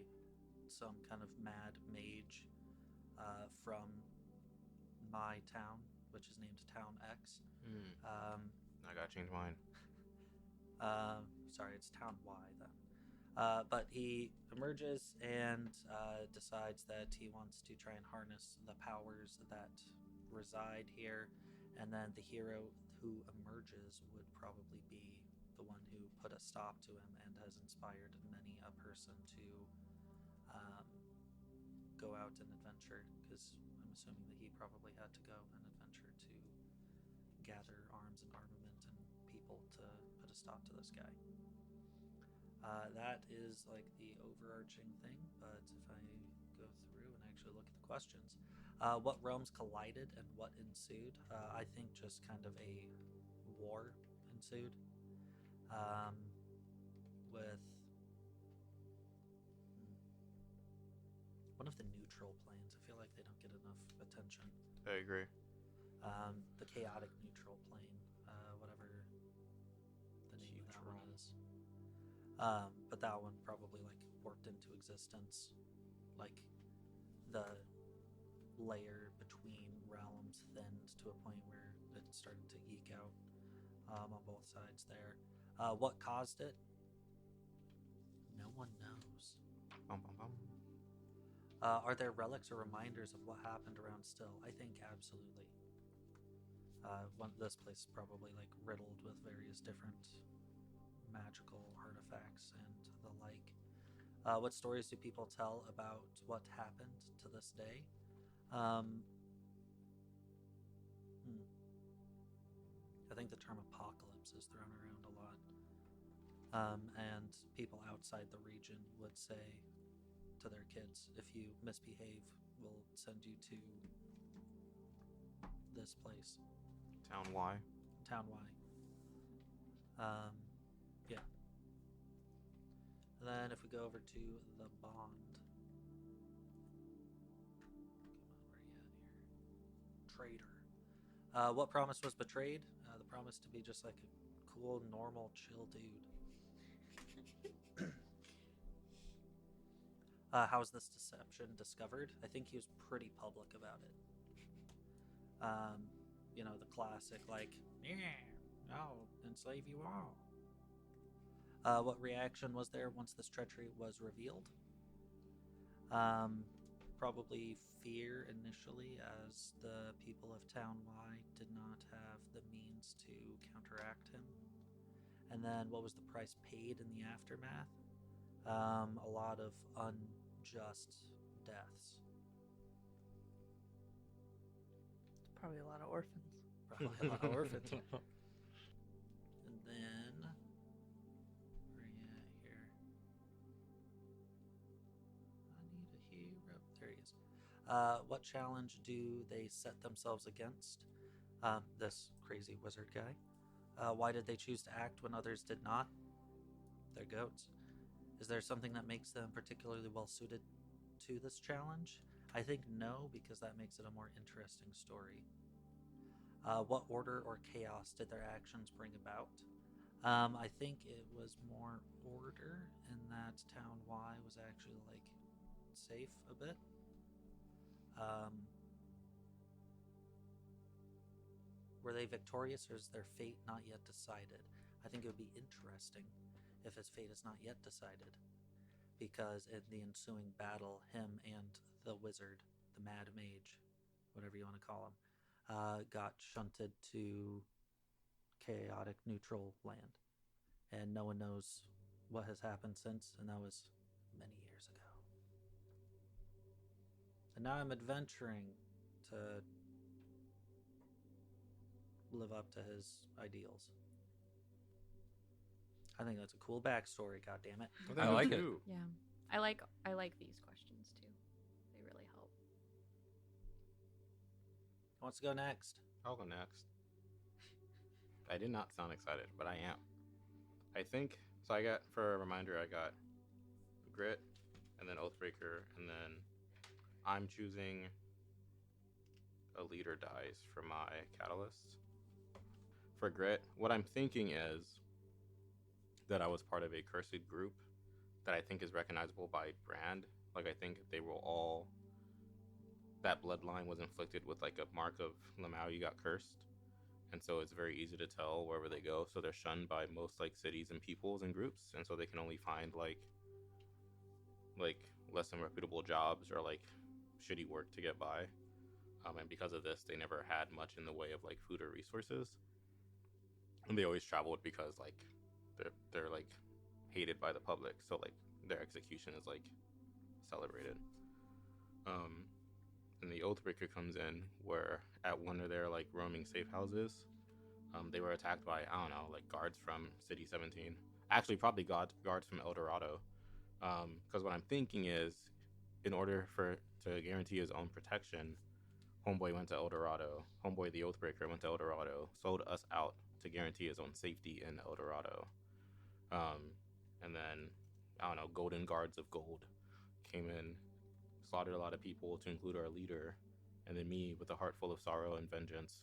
some kind of mad mage from my town, which is named Town X. I gotta change mine. Sorry, it's Town Y then. But he emerges and decides that he wants to try and harness the powers that reside here, and then the hero who emerges would probably be the one who put a stop to him and has inspired many a person to go out and adventure, because I'm assuming that he probably had to go and adventure to gather arms and armament and people to put a stop to this guy. That is like the overarching thing, but if I go through and actually look at the questions, what realms collided and what ensued? I think just kind of a war ensued with one of the neutral planes. I feel like they don't get enough attention. I agree. The chaotic neutral plane, whatever the name of that one is. But that one probably like warped into existence, like the layer between realms starting to geek out on both sides there. What caused it? No one knows. Bum, bum, bum. Are there relics or reminders of what happened around still? I think absolutely. This place is probably like riddled with various different magical artifacts and the like. What stories do people tell about what happened to this day? Um, hmm. I think the term apocalypse is thrown around a lot. And people outside the region would say to their kids, if you misbehave, we'll send you to this place, Town Y. Town Y. Yeah. And then if we go over to the bond. Come on, where are you at here? Traitor. What promise was betrayed? The promise to be just like a cool, normal, chill dude. How's this deception discovered? I think he was pretty public about it. The classic, like, yeah, I'll enslave you all. What reaction was there once this treachery was revealed? Probably fear initially, as the people of Town Y did not have the means to counteract him. And then what was the price paid in the aftermath? A lot of unjust deaths. Probably a lot of orphans. Probably a lot of orphans. And then, where are you at here? I need a hero. There he is. What challenge do they set themselves against? This crazy wizard guy. Why did they choose to act when others did not? They're goats. Is there something that makes them particularly well suited to this challenge? I think no, because that makes it a more interesting story. What order or chaos did their actions bring about? I think it was more order, in that Town Y was actually like safe a bit. Were they victorious, or is their fate not yet decided? I think it would be interesting if his fate is not yet decided, because in the ensuing battle, him and the wizard, the mad mage, whatever you want to call him, got shunted to chaotic neutral land, and no one knows what has happened since, and that was many years ago. And now I'm adventuring to live up to his ideals. I think that's a cool backstory. God damn it! I like it. Yeah. I like these questions too. They really help. Who wants to go next? I'll go next. I did not sound excited, but I am. I think so. I got, for a reminder, I got Grit, and then Oathbreaker, and then I'm choosing a leader dice for my catalyst. For Grit, what I'm thinking is that I was part of a cursed group that I think is recognizable by brand. Like, I think they will all, that bloodline was inflicted with like a mark of Lamau, you got cursed. And so it's very easy to tell wherever they go. So they're shunned by most like cities and peoples and groups. And so they can only find like less than reputable jobs or like shitty work to get by. And because of this, they never had much in the way of like food or resources. And they always traveled because like they're like hated by the public. So like their execution is like celebrated. And the Oathbreaker comes in, where at one of their like roaming safe houses, they were attacked by, I don't know, like guards from City 17. Actually, probably guards from El Dorado. Because what I'm thinking is, in order to guarantee his own protection, Homeboy went to El Dorado. Homeboy, the Oathbreaker, went to El Dorado, sold us out to guarantee his own safety in El Dorado. And then, I don't know, Golden Guards of Gold came in, slaughtered a lot of people, to include our leader, and then me, with a heart full of sorrow and vengeance,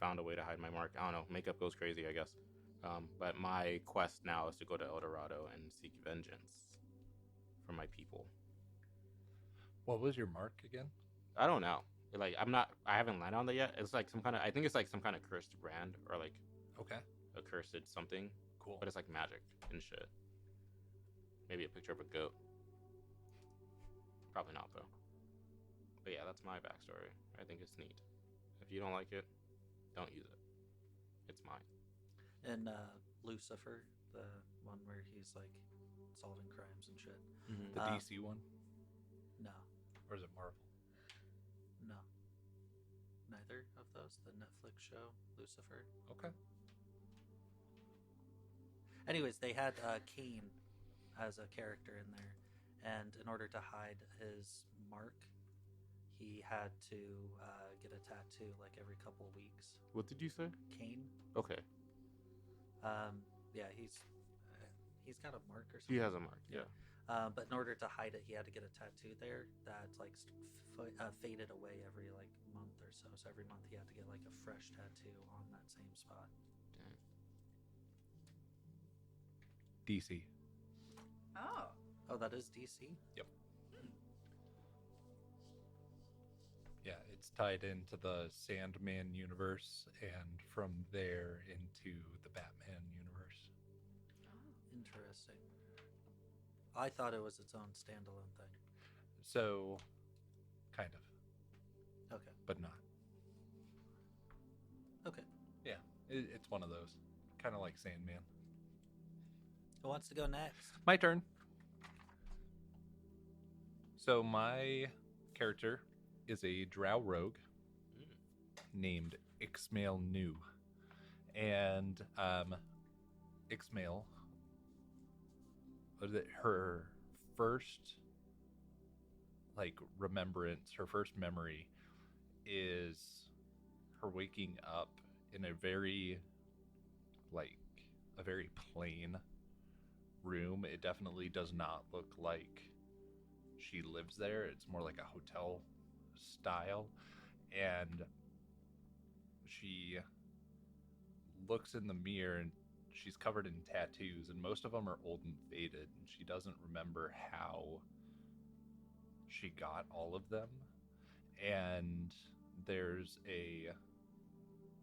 found a way to hide my mark. I don't know, makeup goes crazy, I guess. But my quest now is to go to El Dorado and seek vengeance for my people. What was your mark again? I don't know. Like I haven't landed on that yet. It's like some kind of, I think it's like some kind of cursed brand or like Okay. a cursed something, Cool. but it's like magic and shit. Maybe a picture of a goat. Probably not though. But yeah, that's my backstory. I think it's neat. If you don't like it, don't use it. It's mine. And Lucifer, the one where he's like solving crimes and shit. The Um, DC one, No, or is it Marvel? no, neither of those. The Netflix show Lucifer. Okay. Anyways, they had Cain as a character in there, and in order to hide his mark, he had to get a tattoo like every couple weeks. What did you say? Cain. Okay. Yeah, he's got a mark or something. He has a mark. Yeah. But in order to hide it, he had to get a tattoo there that's like faded away every like month or so. So every month he had to get like a fresh tattoo on that same spot. Dang. DC. Oh. Oh, that is DC. Yeah, it's tied into the Sandman universe, and from there into the Batman universe. Interesting. I thought it was its own standalone thing. So, kind of, Okay. but not. Okay. Yeah, it's one of those. Kind of like Sandman. Who wants to go next? My turn. So, my character is a drow rogue named Ixmael New. And Ixmael, her first like remembrance, her first memory is her waking up in a very plain room. It definitely does not look like she lives there. It's more like a hotel style, and she looks in the mirror and she's covered in tattoos, and most of them are old and faded, and she doesn't remember how she got all of them. And there's a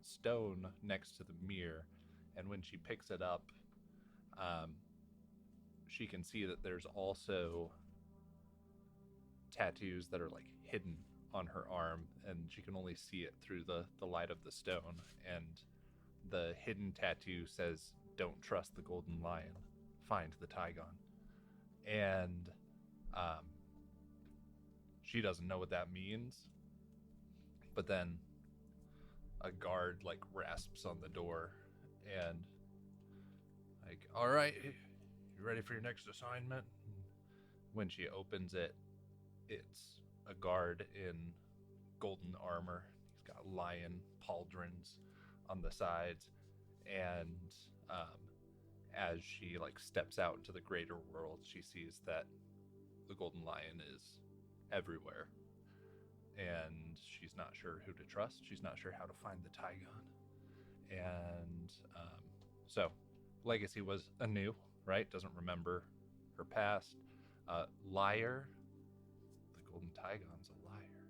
stone next to the mirror, and when she picks it up, she can see that there's also tattoos that are like hidden on her arm, and she can only see it through the light of the stone. And the hidden tattoo says, "Don't trust the golden lion, find the Tygon." And she doesn't know what that means, but then a guard like rasps on the door and like, "All right, you ready for your next assignment?" And when she opens it, it's a guard in golden armor. He's got lion pauldrons on the sides, and as she like steps out into the greater world, she sees that the golden lion is everywhere, and she's not sure who to trust. She's not sure how to find the Tygon. And so Legacy was anew, right? Doesn't remember her past. Liar. The golden Tygon's a liar,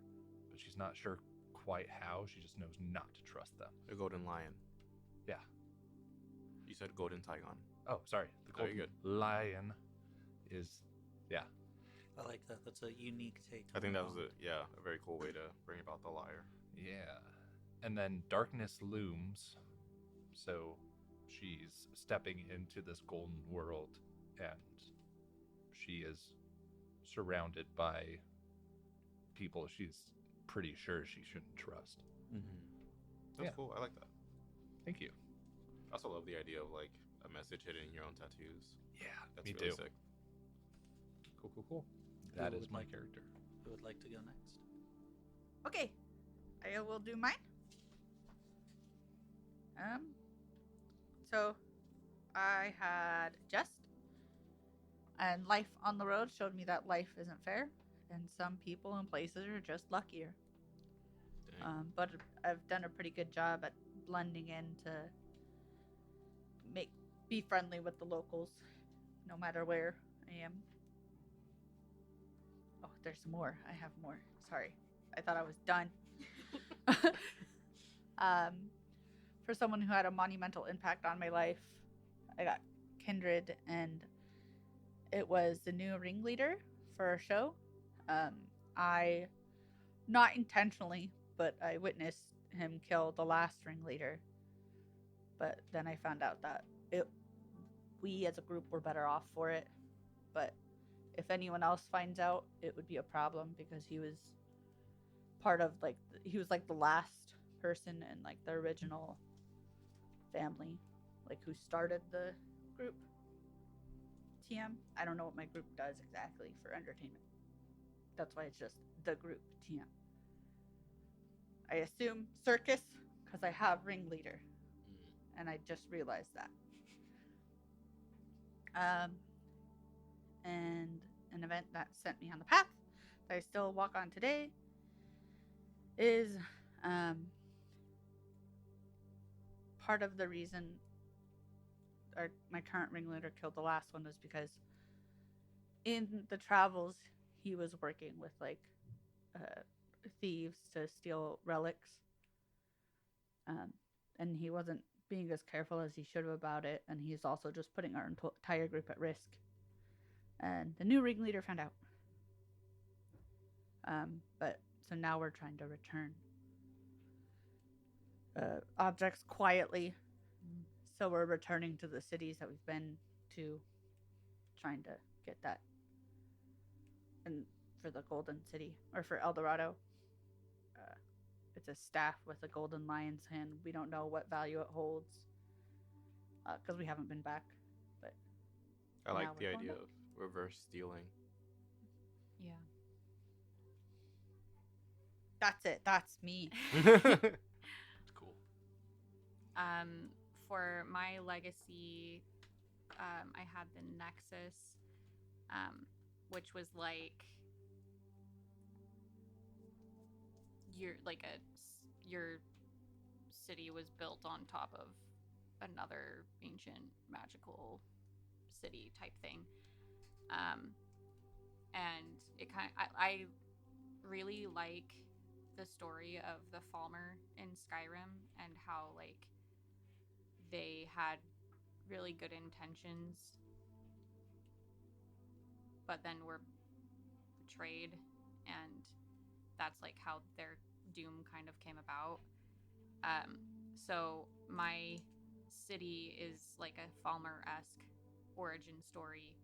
but she's not sure quite how. She just knows not to trust them. A golden lion. Yeah. You said golden Tygon. Oh, sorry. The Oh, golden you're good. lion is, yeah. I like that. That's a unique take. I think on that was a very cool way to bring about the liar. Yeah. And then darkness looms. So she's stepping into this golden world, and she is surrounded by people she's pretty sure she shouldn't trust. That's Yeah. cool. I like that. Thank you. I also love the idea of like a message hidden in your own tattoos. Yeah, That's me really too. sick. Cool. That is would my like- character. Who would like to go next? Okay, I will do mine. So I had Jest, and life on the road showed me that life isn't fair, and some people and places are just luckier. Dang. But I've done a pretty good job at blending in to be friendly with the locals, no matter where I am. Oh, there's more. I have more. Sorry, I thought I was done. um, for someone who had a monumental impact on my life, I got Kindred, and it was the new ringleader for our show. I, not intentionally, but I witnessed him kill the last ringleader. But then I found out that it, we as a group were better off for it. But if anyone else finds out, it would be a problem because he was part of like he was like the last person in like the original family, like who started the group. TM. I don't know what my group does exactly for entertainment. That's why it's just the group TM. I assume circus because I have ringleader, and I just realized that. And an event that sent me on the path that I still walk on today is part of the reason my current ringleader killed the last one was because in the travels he was working with like thieves to steal relics, and he wasn't being as careful as he should have about it, and he's also just putting our entire group at risk. And the new ringleader found out. But so now we're trying to return objects quietly. So we're returning to the cities that we've been to, trying to get that. And for the Golden City, or for El Dorado, it's a staff with a golden lion's hand. We don't know what value it holds because we haven't been back. But I like now the we're going idea back. of reverse stealing. Yeah. That's it. That's me. It's cool. For my legacy, I had the Nexus, which was like your city was built on top of another ancient magical city type thing. And it I really like the story of the Falmer in Skyrim and how like they had really good intentions but then were betrayed, and that's like how their doom kind of came about. So my city is like a Falmer-esque origin story,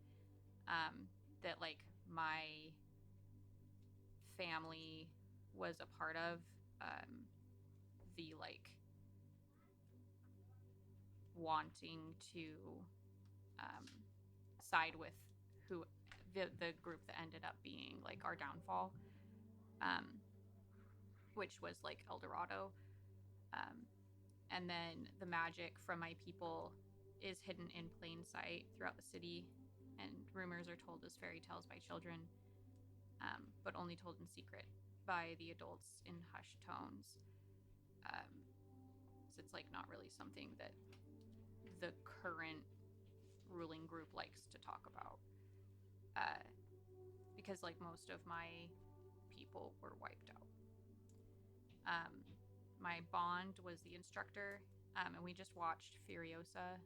that like my family was a part of, the like wanting to side with who the group that ended up being like our downfall, which was like El Dorado. And then the magic from my people is hidden in plain sight throughout the city, and rumors are told as fairy tales by children, but only told in secret by the adults in hushed tones. So it's like not really something that the current ruling group likes to talk about, because like most of my people were wiped out. My bond was the instructor, and we just watched Furiosa.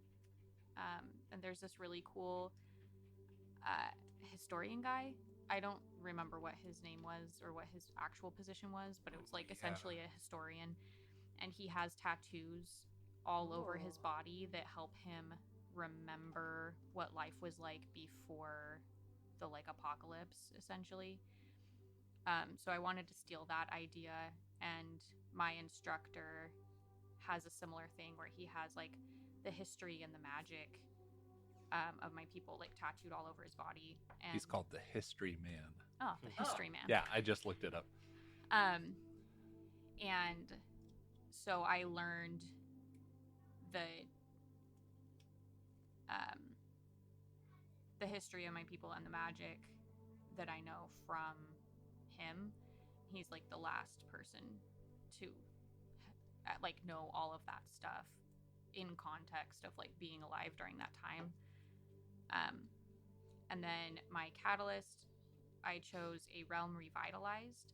And there's this really cool historian guy. I don't remember what his name was or what his actual position was, but it was like essentially a historian. And he has tattoos all over his body that help him remember what life was like before the like apocalypse, essentially. So I wanted to steal that idea, and my instructor has a similar thing where he has like the history and the magic of my people like tattooed all over his body. And He's called the History Man. Oh, the history man. Yeah, I just looked it up. And so I learned the history of my people and the magic that I know from him. He's like the last person to like know all of that stuff in context of like being alive during that time. And then my catalyst, I chose a realm revitalized,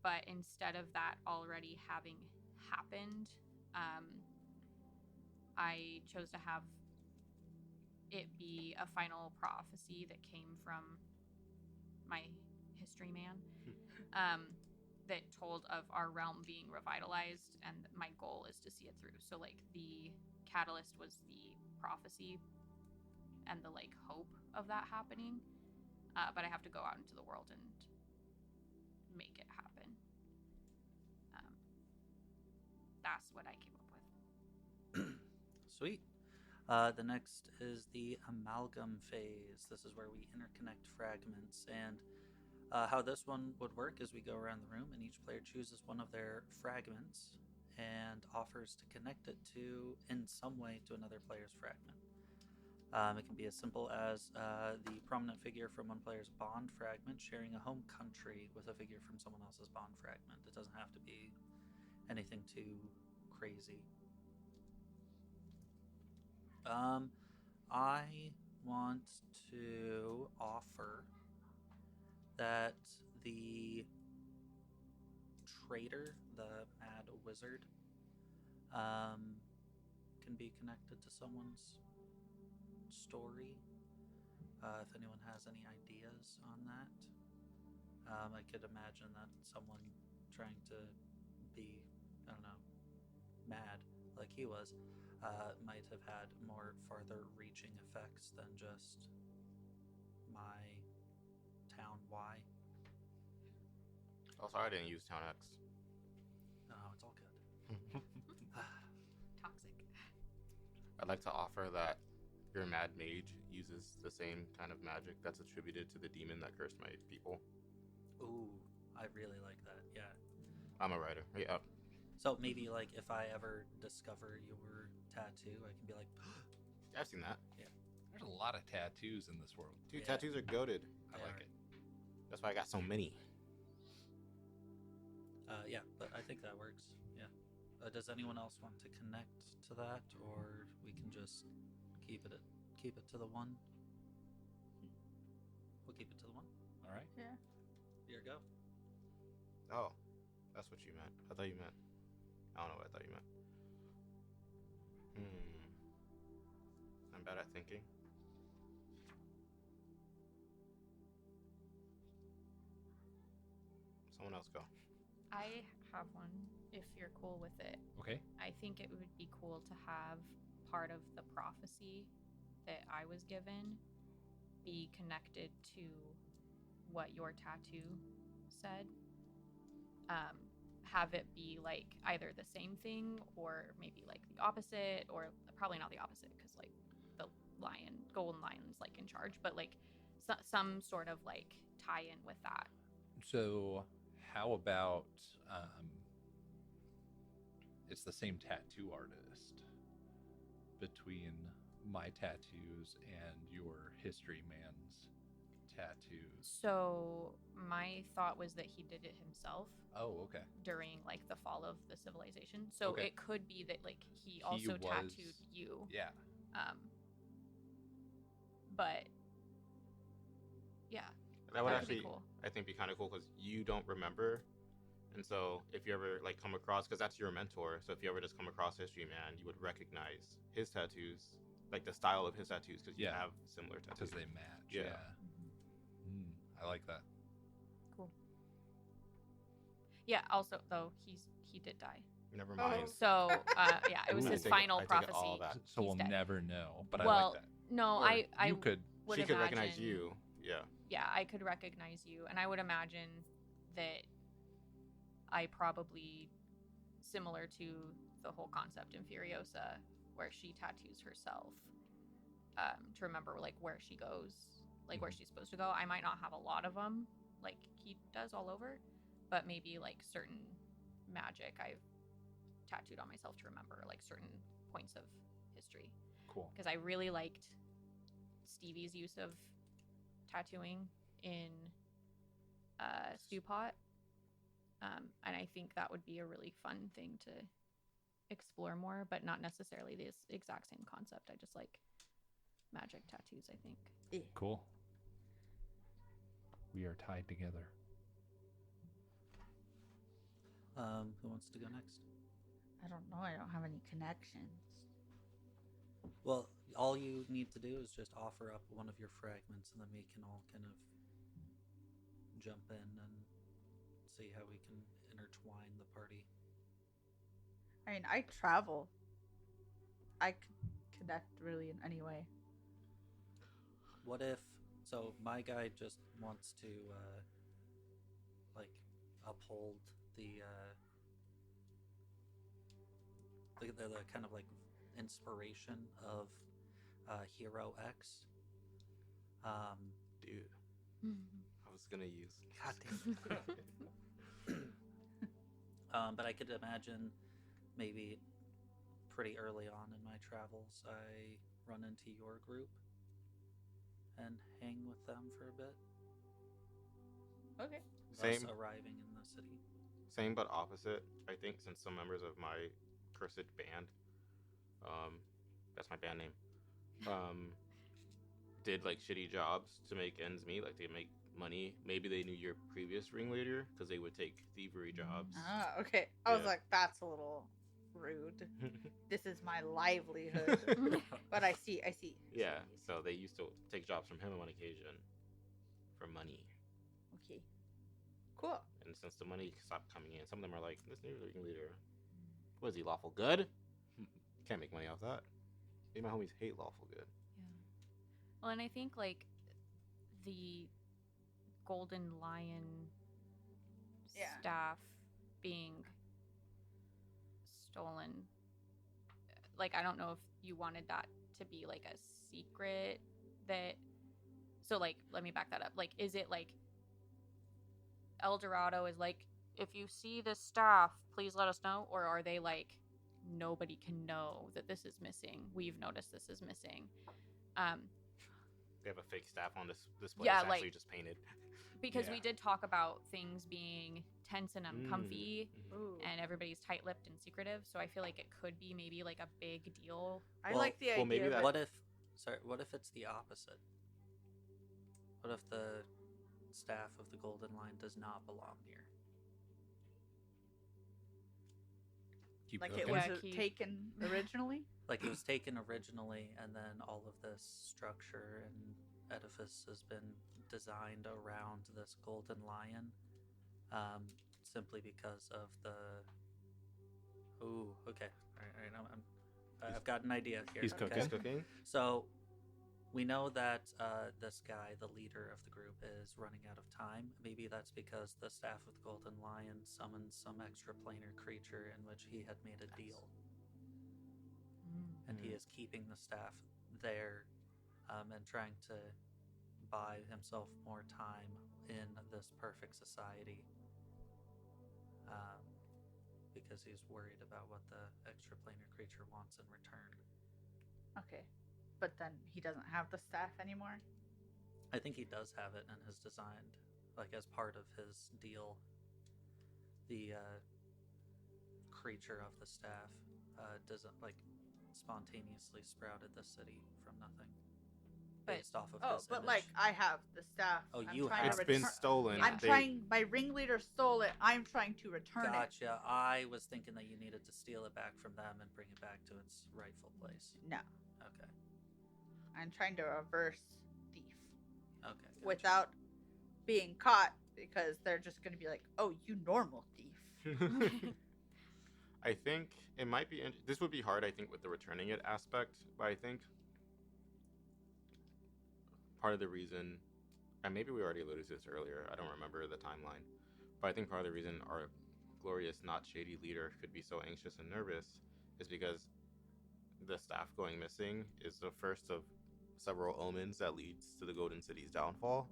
but instead of that already having happened, I chose to have it be a final prophecy that came from my history man, that told of our realm being revitalized, and my goal is to see it through. So like the catalyst was the prophecy and the like hope of that happening, but I have to go out into the world and make it happen. That's what I came up with. Sweet. The next is the amalgam phase. This is where we interconnect fragments. And how this one would work is we go around the room and each player chooses one of their fragments and offers to connect it to, in some way, to another player's fragment. It can be as simple as the prominent figure from one player's bond fragment sharing a home country with a figure from someone else's bond fragment. It doesn't have to be anything too crazy. I want to offer that the traitor, the mad wizard, can be connected to someone's story. If anyone has any ideas on that, I could imagine that someone trying to be, I don't know, mad like he was, might have had more farther reaching effects than just my town Y. Oh, sorry I didn't use Town X. No, it's all good. Toxic. I'd like to offer that your mad mage uses the same kind of magic that's attributed to the demon that cursed my people. Ooh, I really like that. Yeah. I'm a writer. Yeah. So maybe like if I ever discover your tattoo, I can be like, I've seen that. There's a lot of tattoos in this world. Dude, Yeah. tattoos are goated. I like it. That's why I got so many. yeah, but I think that works. Yeah. Does anyone else want to connect to that, or we can just keep it to the one? We'll keep it to the one. All right. Yeah. Here you go. Oh, that's what you meant. I thought you meant. I don't know what I thought you meant. I'm bad at thinking. Someone else go. I have one if you're cool with it. Okay. I think it would be cool to have part of the prophecy that I was given be connected to what your tattoo said. Have it be like either the same thing or maybe like the opposite, or probably not the opposite because like the golden lion's like in charge, but like some sort of like tie in with that. So, how about it's the same tattoo artist between my tattoos and your history man's tattoos? So my thought was that he did it himself Oh, okay. during like the fall of the civilization. So Okay. it could be that like he also was- tattooed you. Yeah. But yeah, That would be actually, cool. I think, be kind of cool because you don't remember. And so if you ever like come across, because that's your mentor, so if you ever just come across History Man, you would recognize his tattoos, like the style of his tattoos, because you Yeah. have similar tattoos. Because they match. Yeah. I like that. Cool. Yeah. Also, though he did die. Never mind. So yeah, it was Ooh. his I take it- final I take it prophecy. all back. So He's we'll dead. never know, but I Well, like that. no, Or I You could. would She could imagine, recognize you. Yeah. Yeah, I could recognize you, and I would imagine that I probably, similar to the whole concept in Furiosa, where she tattoos herself to remember like where she goes, like where she's supposed to go. I might not have a lot of them, like he does all over, but maybe like certain magic I've tattooed on myself to remember, like certain points of history. Cool. Because I really liked Stevie's use of tattooing in Stew Pot. And I think that would be a really fun thing to explore more, but not necessarily this exact same concept. I just like magic tattoos, I think. Cool. We are tied together. Who wants to go next? I don't know. I don't have any connections. Well, all you need to do is just offer up one of your fragments, and then we can all kind of jump in and see how we can intertwine the party. I mean, I travel. I could connect really in any way. What if? So my guy just wants to like uphold the kind of like inspiration of Hero X. Dude, I was gonna use. God damn. But I could imagine maybe pretty early on in my travels, I run into your group and hang with them for a bit. Okay. Us Same, arriving in the city. same, but opposite. I think since some members of my cursed band, that's my band name, did like shitty jobs to make ends meet, like they make money. Maybe they knew your previous ringleader because they would take thievery jobs. Ah, okay. I was Yeah. like, that's a little rude. This is my livelihood. But I see. Yeah, so they used to take jobs from him on occasion for money. Okay. Cool. And since the money stopped coming in, some of them are like, this new ringleader, what is he, lawful good? Can't make money off that. Me and my homies hate lawful good. Well, and I think like the Golden Lion Yeah. staff being stolen, like I don't know if you wanted that to be like a secret that. So like, let me back that up. Like, is it like El Dorado is like, if you see this staff, please let us know, or are they like, nobody can know that this is missing? We've noticed this is missing. They have a fake staff on this display. Yeah, It's actually like- just painted. Because we Yeah. did talk about things being tense and uncomfy, Ooh. and everybody's tight-lipped and secretive. So I feel like it could be maybe like a big deal. I Well- like the idea. well, maybe of that- it. What if it's the opposite? What if the staff of the Golden Line does not belong here? Keep Like cooking. it was Yeah, keep- taken originally. Like it was taken originally, and then all of this structure and edifice has been designed around this Golden Lion, simply because of the. Ooh, okay, all right. I've got an idea here. He's okay? cooking. He's cooking. So we know that this guy, the leader of the group, is running out of time. Maybe that's because the staff of the Golden Lion summoned some extraplanar creature in which he had made a deal, and he is keeping the staff there and trying to buy himself more time in this perfect society because he's worried about what the extraplanar creature wants in return. Okay. But then he doesn't have the staff anymore. I think he does have it and has designed, like as part of his deal, the creature of the staff doesn't like spontaneously sprouted the city from nothing, But- based off of Oh, his but image. like I have the staff. Oh, I'm you trying have to It's been return- stolen. Yeah. I'm They- trying. My ringleader stole it. I'm trying to return it. Gotcha. I was thinking that you needed to steal it back from them and bring it back to its rightful place. No, Okay. I'm trying to reverse thief Okay. Gotcha. without being caught because they're just going to be like, "Oh, you normal thief." I think it might be. This would be hard, I think, with the returning it aspect. But I think part of the reason, and maybe we already alluded to this earlier, I don't remember the timeline, but I think part of the reason our glorious, not shady leader could be so anxious and nervous is because the staff going missing is the first of several omens that leads to the Golden City's downfall.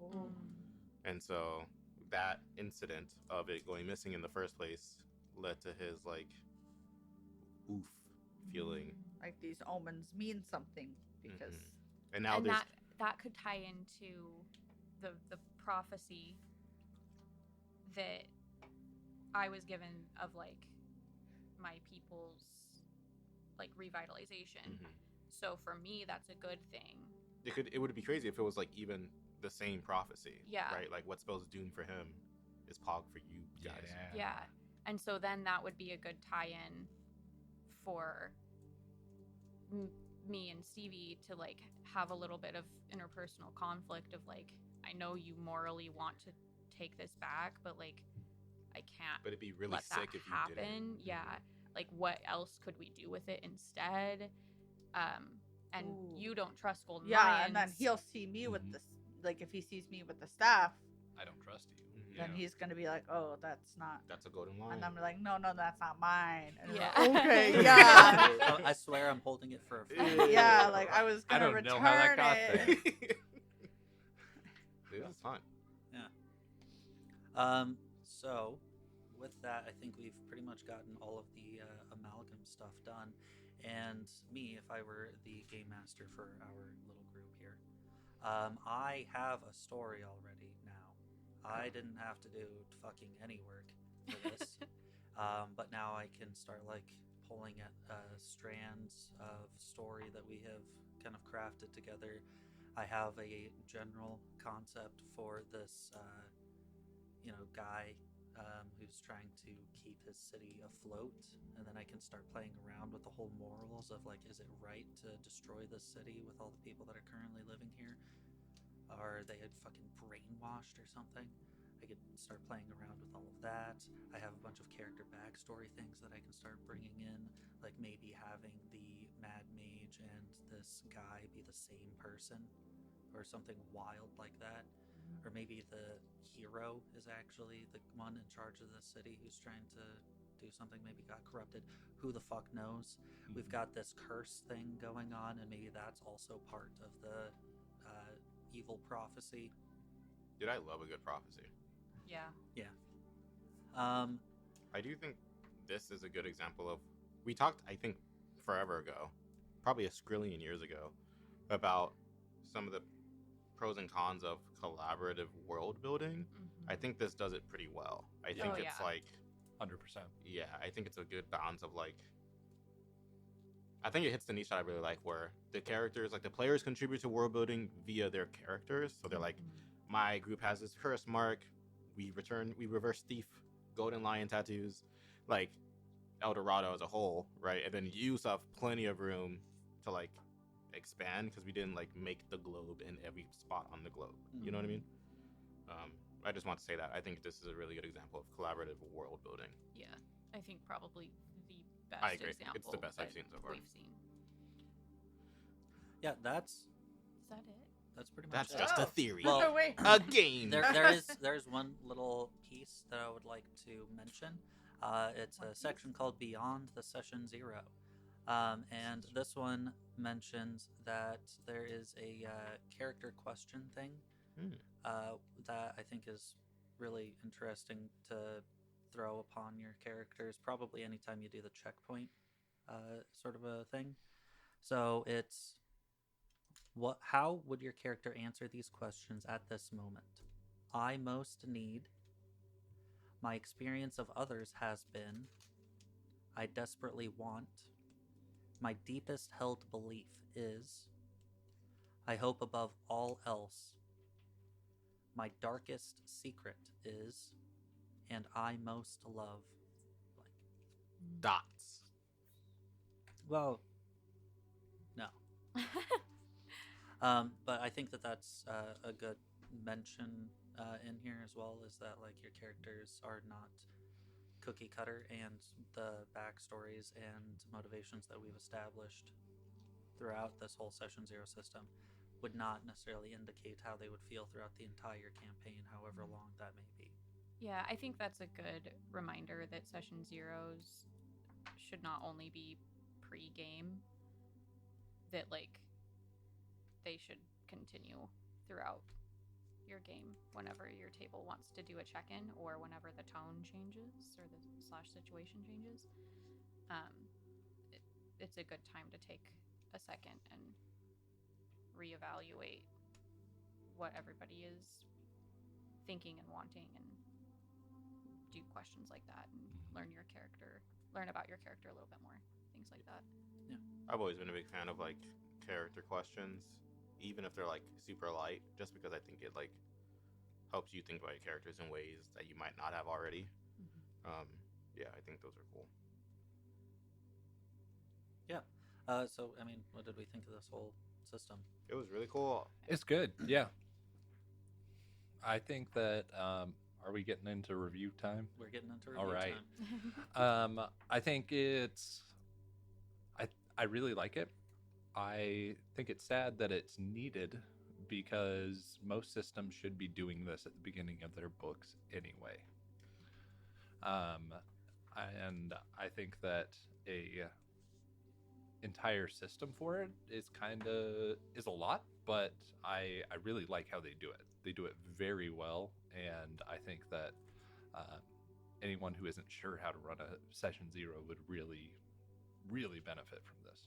And so that incident of it going missing in the first place led to his like oof feeling. Like these omens mean something because And now and there's that could tie into the prophecy that I was given of like my people's like revitalization. Mhm. So for me, that's a good thing. it would be crazy if it was like even the same prophecy. Yeah. Right? Like what spells doom for him is pog for you guys. Yeah. And so then that would be a good tie-in for me and Stevie to like have a little bit of interpersonal conflict of like, I know you morally want to take this back, but like I can't But it'd be really let that sick if you happen. didn't. Yeah. Like what else could we do with it instead? And Ooh. you don't trust Golden Yeah, Lions. and then he'll see me with Mhm. this. Like if he sees me with the staff, I don't trust you. Mhm. then Yeah. he's gonna be like, "Oh, that's not." That's a golden line. And I'm like, "No, that's not mine." And Yeah. yeah. Okay, yeah. I swear I'm holding it for a friend. Yeah, like I was I gonna don't return know how that got it. there. Dude, that's fun. So with that, I think we've pretty much gotten all of the amalgam stuff done. And me, if I were the game master for our little group here, I have a story already now. I didn't have to do fucking any work for this, but now I can start like pulling at strands of story that we have kind of crafted together. I have a general concept for this, guy who's trying to keep his city afloat, and then I can start playing around with the whole morals of like, is it right to destroy this city with all the people that are currently living here? Are they fucking brainwashed or something? I could start playing around with all of that. I have a bunch of character backstory things that I can start bringing in, like maybe having the Mad Mage and this guy be the same person, or something wild like that. Or maybe the hero is actually the one in charge of the city who's trying to do something, maybe got corrupted. Who the fuck knows? We've got this curse thing going on, and maybe that's also part of the evil prophecy. Dude, I love a good prophecy. Yeah. I do think this is a good example of. We talked, I think, forever ago, probably a skrillion years ago, about some of the pros and cons of collaborative world building. Mhm. I think this does it pretty well. I think Oh, it's yeah. like, 100%. yeah, I think it's a good balance of like. I think it hits the niche that I really like, where the characters, like the players, contribute to world building via their characters. So they're like, my group has this curse mark. We reverse thief, golden lion tattoos, like El Dorado as a whole, right? And then you still have plenty of room to like expand because we didn't like make the globe in every spot on the globe. You know what I mean? I just want to say that I think this is a really good example of collaborative world building. Yeah. I think probably the best I agree. example. It's the best I've that seen so far. We've seen. Yeah, that's Is that it? pretty much That's it. just Oh. a theory. Well, Look away. A game. There's one little piece that I would like to mention. It's a section called Beyond the Session Zero. And this one mentions that there is a character question thing that I think is really interesting to throw upon your characters, probably anytime you do the checkpoint sort of a thing. So it's, how would your character answer these questions at this moment? I most need. My experience of others has been. I desperately want. My deepest held belief is. I hope above all else. My darkest secret is. And I most love. Dots. Well, no. But I think that that's a good mention in here as well, is that like your characters are not cookie cutter, and the backstories and motivations that we've established throughout this whole Session Zero system would not necessarily indicate how they would feel throughout the entire campaign, however long that may be. Yeah, I think that's a good reminder that Session Zeros should not only be pre-game, that like they should continue throughout your game whenever your table wants to do a check-in, or whenever the tone changes or the situation changes. It's a good time to take a second and reevaluate what everybody is thinking and wanting, and do questions like that, and learn about your character a little bit more, things like that. I've always been a big fan of like character questions, even if they're like super light, just because I think it like helps you think about your characters in ways that you might not have already. Yeah, I think those are cool. Yeah. So, I mean, what did we think of this whole system? It was really cool. It's good. Yeah. I think that are we getting into review time? We're getting into All review right. time. I think I really like it. I think it's sad that it's needed because most systems should be doing this at the beginning of their books anyway. Um, and I think that a entire system for it is a lot, but I really like how they do it. They do it very well, and I think that uh, anyone who isn't sure how to run a session zero would really benefit from this.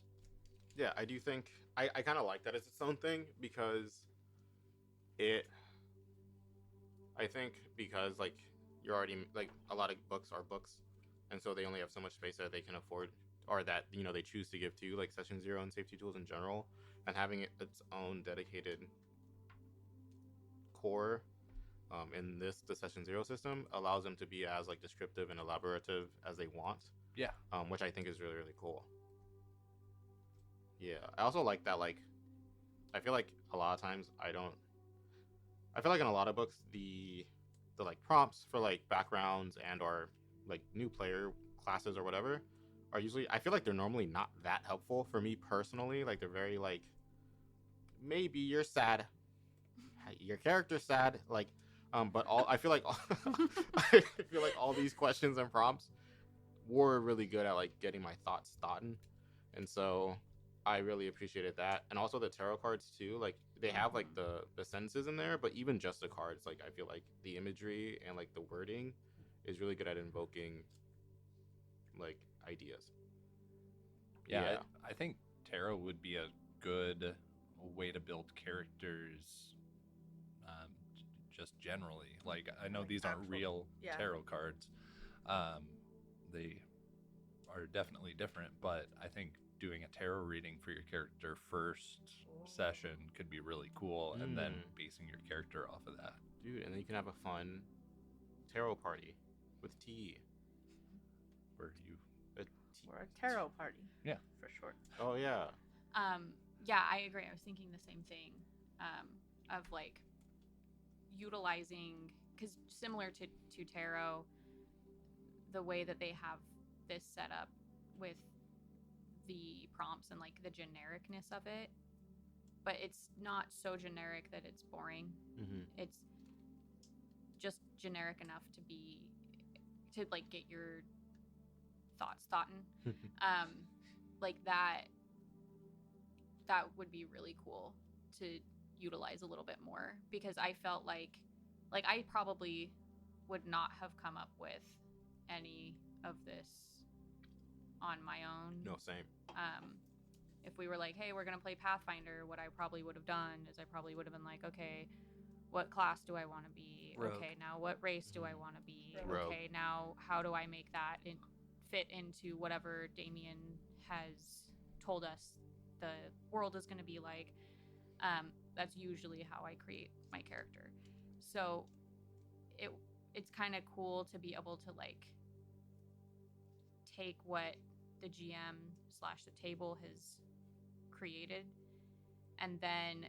Yeah, I do think I kind of like that it's its own thing because it. I think because like you're already like a lot of books are books, and so they only have so much space that they can afford, or that they choose to give to like session zero and safety tools in general, and having its own dedicated core in the session zero system allows them to be as like descriptive and elaborative as they want, Yeah. which I think is really cool. Yeah, I also like that. Like, I feel like a lot of times I feel like in a lot of books the like prompts for like backgrounds and or like new player classes or whatever are usually, I feel like they're normally not that helpful for me personally. Like they're very like, maybe you're sad, your character's sad, like but all I feel like I feel like all these questions and prompts were really good at like getting my thoughts thought in. And so I really appreciated that. And also the tarot cards too. Like they have like the sentences in there, but even just the cards, like I feel like the imagery and like the wording is really good at invoking like ideas. Yeah. I think tarot would be a good way to build characters just generally. Like I know Like these aren't actual- real yeah. tarot cards. They are definitely different, but I think doing a tarot reading for your character first session could be really cool, and then basing your character off of that. Dude, and then you can have a fun tarot party with tea. Where you A Or a tarot party. Yeah. For sure. Oh yeah. Yeah, I agree. I was thinking the same thing, of like utilizing, because similar to tarot, the way that they have this set up with the prompts and like the genericness of it, but it's not so generic that it's boring. Mm-hmm. It's just generic enough to like get your thoughts thought in. Like that would be really cool to utilize a little bit more, because I felt like I probably would not have come up with any of this on my own. No, same. If we were like, hey, we're gonna play Pathfinder, what I probably would have done is I probably would have been like, okay, what class do I want to be? Rogue. Okay, now what race do I want to be? Rogue. Okay, now how do I make that fit into whatever Damien has told us the world is going to be like? That's usually how I create my character. So it's kind of cool to be able to like take what the GM / the table has created and then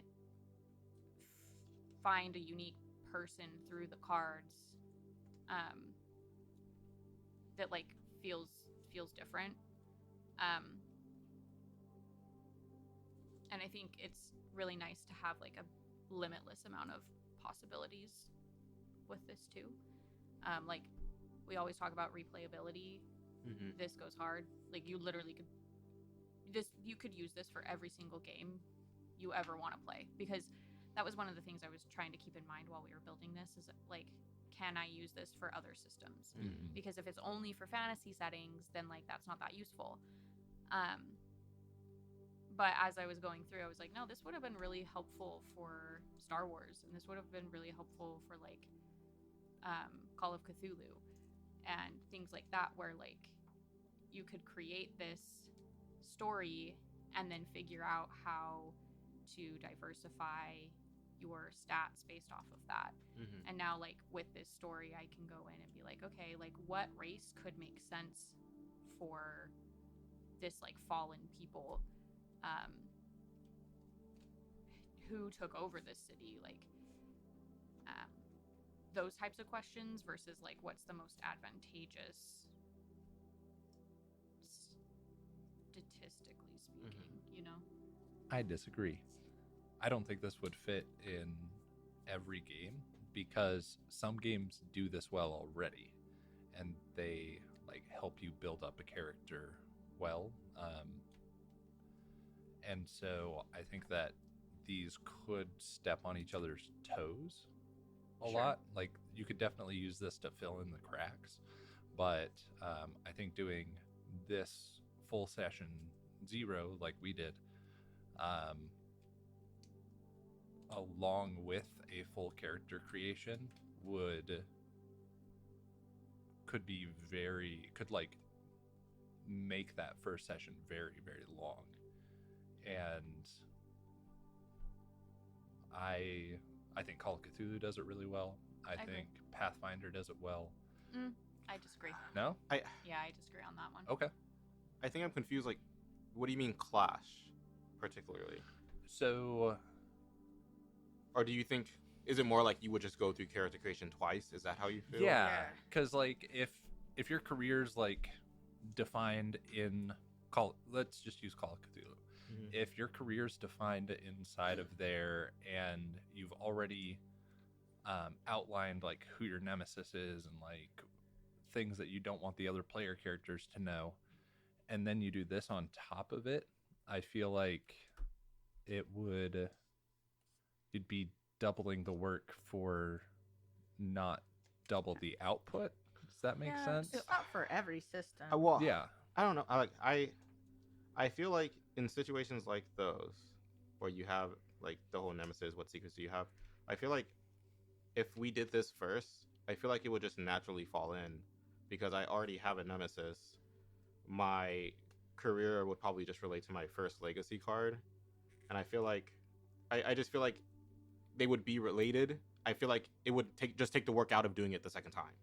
find a unique person through the cards that like feels different. And I think it's really nice to have like a limitless amount of possibilities with this too. Like we always talk about replayability. Mm-hmm. This goes hard. Like you literally you could use this for every single game you ever want to play, because that was one of the things I was trying to keep in mind while we were building this, is like, can I use this for other systems? Mm-hmm. Because if it's only for fantasy settings, then like that's not that useful. But as I was going through, I was like, no, this would have been really helpful for Star Wars, and this would have been really helpful for like Call of Cthulhu and things like that, where like you could create this story and then figure out how to diversify your stats based off of that. Mhm. And now, like, with this story, I can go in and be like, okay, like, what race could make sense for this, like, fallen people who took over this city? Like, those types of questions versus, like, what's the most advantageous statistically speaking, you know? I disagree. I don't think this would fit in every game because some games do this well already, and they like help you build up a character well. And so I think that these could step on each other's toes a Sure. lot. Like you could definitely use this to fill in the cracks, but I think doing this full session 0 like we did, along with a full character creation could like make that first session very, very long. And I think Call of Cthulhu does it really well. I agree. think Pathfinder does it well. I disagree. No? Yeah, I disagree on that one. Okay. I think I'm confused. Like, what do you mean clash, particularly? So Or do you think, is it more like you would just go through character creation twice? Is that how you feel? yeah, Yeah. because like if your career's like defined in let's just use Call of Cthulhu. Mhm. If your career's defined inside of there and you've already outlined like who your nemesis is and like things that you don't want the other player characters to know, and then you do this on top of it, I feel like you'd be doubling the work for not double the output. Does that make Yeah, sense? it's not for every system. Well, Yeah. I don't know. I feel like in situations like those, where you have like the whole nemesis, what secrets do you have? I feel like if we did this first, I feel like it would just naturally fall in because I already have a nemesis. My career would probably just relate to my first legacy card, and I feel like I just feel like they would be related. I feel like it would take the work out of doing it the second time,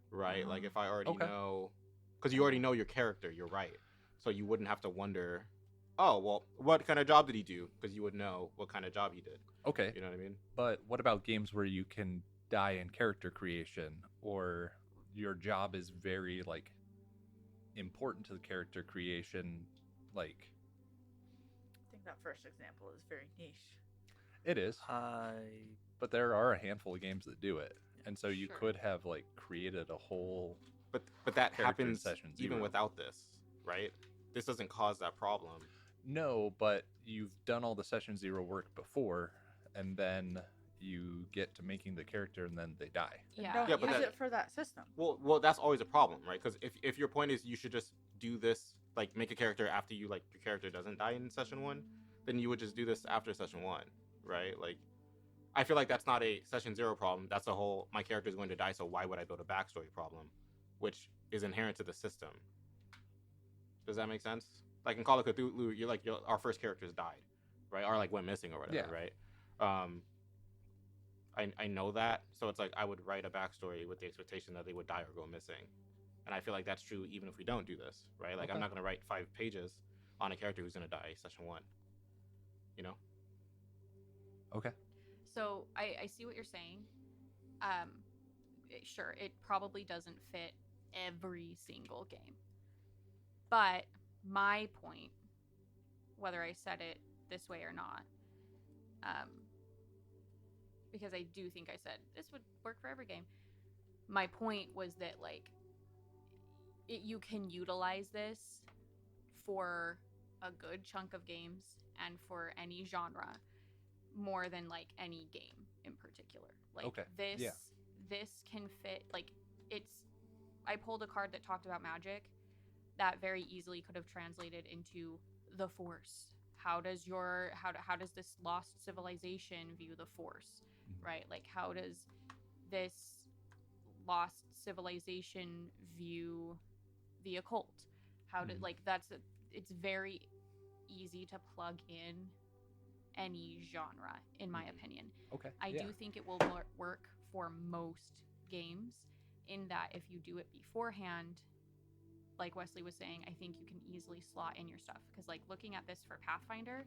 right? Like if I already Okay. know, because you already know your character, you're right, so you wouldn't have to wonder, oh well, what kind of job did he do? Because you would know what kind of job he did. Okay. You know what I mean? But what about games where you can die in character creation or your job is very like important to the character creation? Like I think that first example is very niche. it is, I but there are a handful of games that do it. And so you Sure. could have like created a whole But that Character happens session even 0. without this, right? This doesn't cause that problem. no, but you've done all the session 0 work before and then you get to making the character and then they die. Then Yeah. don't Yeah, but use that- it for that system. Well, that's always a problem, right? Because if your point is you should just do this, like make a character after you like your character doesn't die in session 1, then you would just do this after session 1, right? Like, I feel like that's not a session 0 problem. That's a whole my character is going to die, so why would I build a backstory problem, which is inherent to the system. Does that make sense? Like in Call of Cthulhu, you're like our first characters died, right? Or like went missing or whatever, Yeah. right? I know that, so it's like I would write a backstory with the expectation that they would die or go missing, and I feel like that's true even if we don't do this, right? Like I'm Okay. not gonna write 5 pages on a character who's gonna die session 1, you know? Okay. So I see what you're saying. Sure, it probably doesn't fit every single game. But my point, whether I said it this way or not, because I do think I said this would work for every game. My point was that like you can utilize this for a good chunk of games and for any genre more than like any game in particular. Like Okay, this yeah. this can fit like I pulled a card that talked about magic that very easily could have translated into the Force. How does this lost civilization view the Force? Mhm. Right? Like how does this lost civilization view the occult? How did Mhm. like it's very easy to plug in any genre, in my opinion. Okay. I yeah. do think it will work for most games, in that if you do it beforehand, like Wesley was saying, I think you can easily slot in your stuff. Because, like, looking at this for Pathfinder,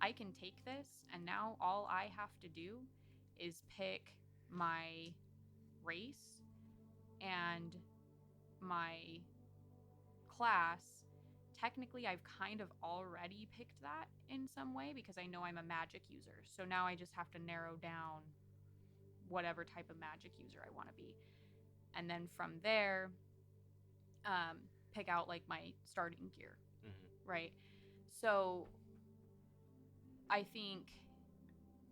I can take this, and now all I have to do is pick my race and my class. Technically, I've kind of already picked that in some way because I know I'm a magic user. So now I just have to narrow down whatever type of magic user I want to be. And then from there, pick out like my starting gear, right? So I think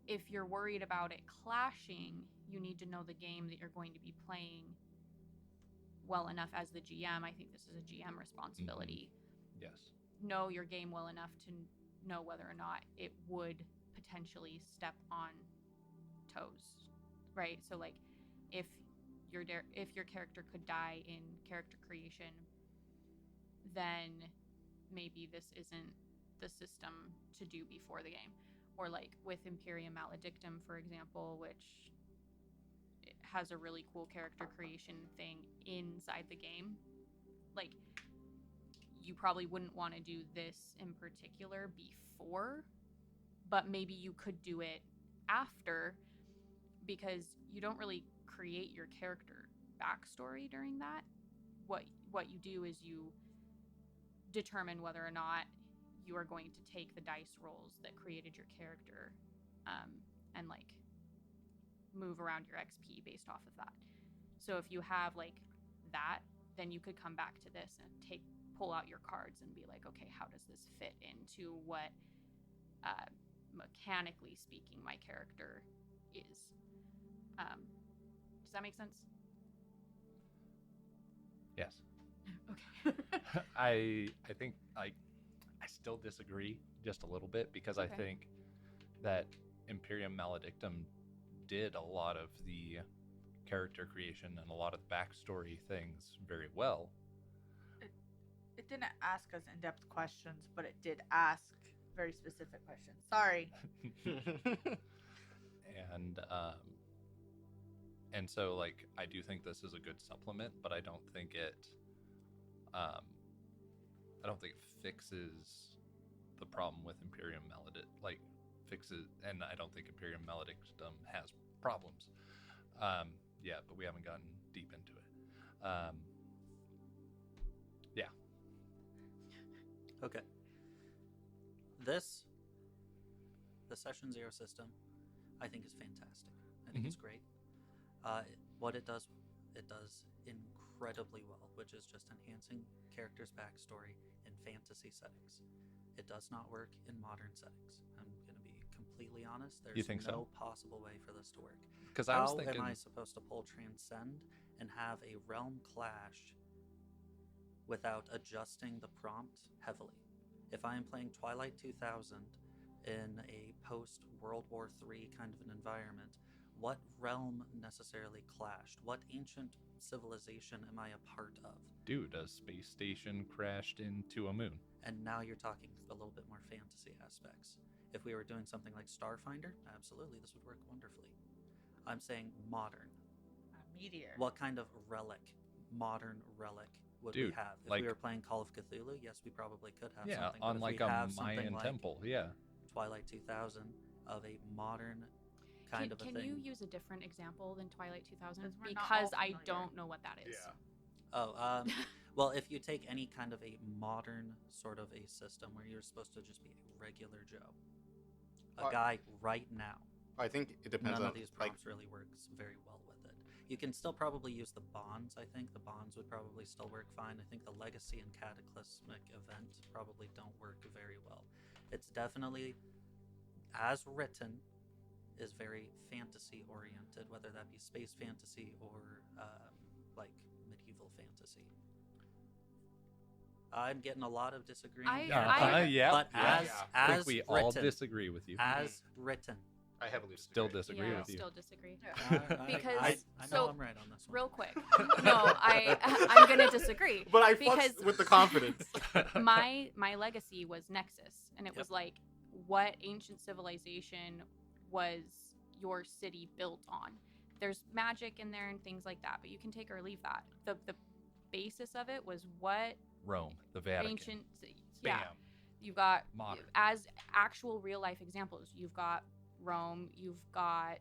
if you're worried about it clashing, you need to know the game that you're going to be playing well enough as the GM. I think this is a GM responsibility. Yes. Know your game well enough to know whether or not it would potentially step on toes, right? So like if your character could die in character creation, then maybe this isn't the system to do before the game. Or like with Imperium Maledictum, for example, which it has a really cool character creation thing inside the game. Like, you probably wouldn't want to do this in particular before, but maybe you could do it after, because you don't really create your character backstory during that. What you do is you determine whether or not you are going to take the dice rolls that created your character, and like move around your XP based off of that. So if you have like that, then you could come back to this and pull out your cards and be like, okay, how does this fit into what, mechanically speaking, my character is? Does that make sense? Yes. Okay. I think I still disagree just a little bit, because I Okay. think that Imperium Maledictum did a lot of the character creation and a lot of the backstory things very well. It didn't ask us in-depth questions, but it did ask very specific questions. Sorry. And so like I do think this is a good supplement, but I don't think it fixes the problem with Imperium Maledictum, and I don't think Imperium Maledictum has problems. Yeah, but we haven't gotten deep into it. Yeah. Okay. The Session Zero system, I think is fantastic. I think it's great. What it does incredibly well, which is just enhancing characters' backstory in fantasy settings. It does not work in modern settings. I'm going to be completely honest. There's You think no so? possible way for this to work. Because I was How thinking, am I supposed to pull Transcend and have a realm clash without adjusting the prompt heavily? If I am playing Twilight 2000 in a post-World War III kind of an environment, what realm necessarily clashed? What ancient civilization am I a part of? dude, a space station crashed into a moon. And now you're talking a little bit more fantasy aspects. If we were doing something like Starfinder, absolutely, this would work wonderfully. I'm saying modern. A meteor. What kind of modern relic would Dude, we have? If like- we were playing Call of Cthulhu, yes, we probably could have Yeah, something. but on if like we a have something Mayan like temple. Yeah. Twilight 2000 of a modern kind of a Can thing. you use a different example than Twilight 2000? 'Cause we're not Because all I familiar. don't know what that is. Yeah. Oh, well, if you take any kind of a modern sort of a system where you're supposed to just be a regular Joe, a guy right now, I think it depends none on of these like prompts really works very well with it. You can still probably use the bonds. I think the bonds would probably still work fine. I think the legacy and cataclysmic event probably don't work very well. It's definitely, as written, is very fantasy oriented, whether that be space fantasy or like medieval fantasy. I'm getting a lot of disagreement. Yeah. But Yeah. I as think we written, all disagree with you. as written. I heavily Still disagree. disagree Yeah, with you. still disagree. Because I know so- I'm right on this one. Real quick. No, I'm gonna disagree. But I Because- fucks with the confidence. My legacy was Nexus, and it was like what ancient civilization was your city built on. There's magic in there and things like that, but you can take or leave that. The basis of it was what Rome, the Vatican. ancient, Bam. yeah. You've got Modern. as actual real life examples. You've got Rome. You've got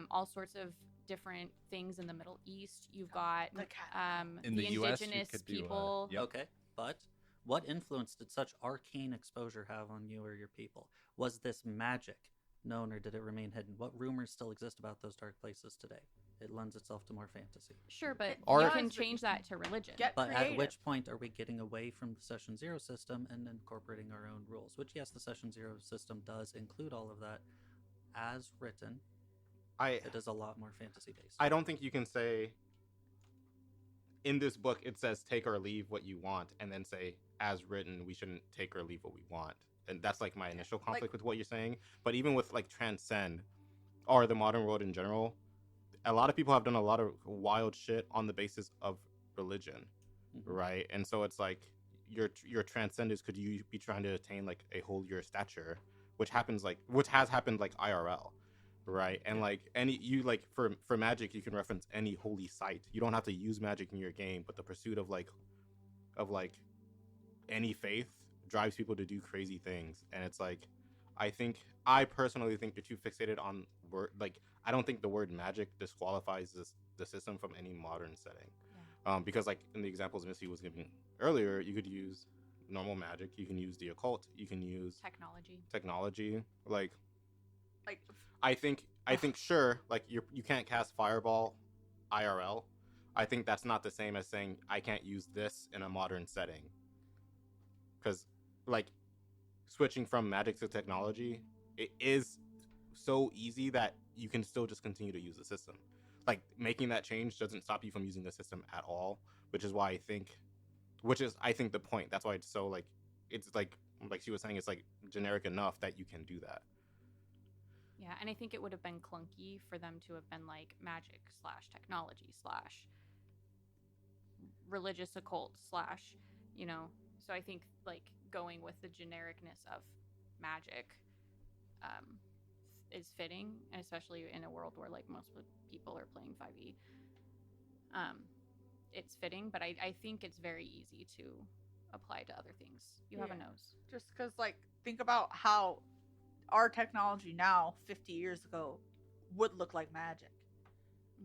all sorts of different things in the Middle East. You've got The cat. In the the US, you indigenous could do, people. Yep. Okay, but what influence did such arcane exposure have on you or your people? Was this magic known or did it remain hidden? What rumors still exist about those dark places today? It lends itself to more fantasy. Sure, but Or- you can change that to religion. Get But creative. at which point are we getting away from the Session Zero system and incorporating our own rules? Which, yes, the Session Zero system does include all of that as written. It is a lot more fantasy based. I don't think you can say in this book it says take or leave what you want, and then say as written we shouldn't take or leave what we want. And that's like my initial conflict with what you're saying. But even with like Transcend or the modern world in general, a lot of people have done a lot of wild shit on the basis of religion, right? And so it's like your transcendence, could you be trying to attain like a holier stature, which has happened like IRL, right? And like for magic, you can reference any holy site. You don't have to use magic in your game, but the pursuit of any faith drives people to do crazy things. And it's like, I personally think you're too fixated on word. Like, I don't think the word magic disqualifies the system from any modern setting. Because like in the examples Missy was giving earlier, you could use normal magic, you can use the occult, you can use technology. Like I think sure, like you can't cast fireball IRL. I think that's not the same as saying I can't use this in a modern setting. Because like switching from magic to technology, it is so easy that you can still just continue to use the system. Like making that change doesn't stop you from using the system at all, which is I think the point. That's why it's so like she was saying, it's like generic enough that you can do that. Yeah, and I think it would have been clunky for them to have been like magic / technology / religious occult / So I think like going with the genericness of magic is fitting, and especially in a world where like most people are playing 5e. It's fitting, but I think it's very easy to apply to other things. You have a nose. Just because, like, think about how our technology now, 50 years ago, would look like magic.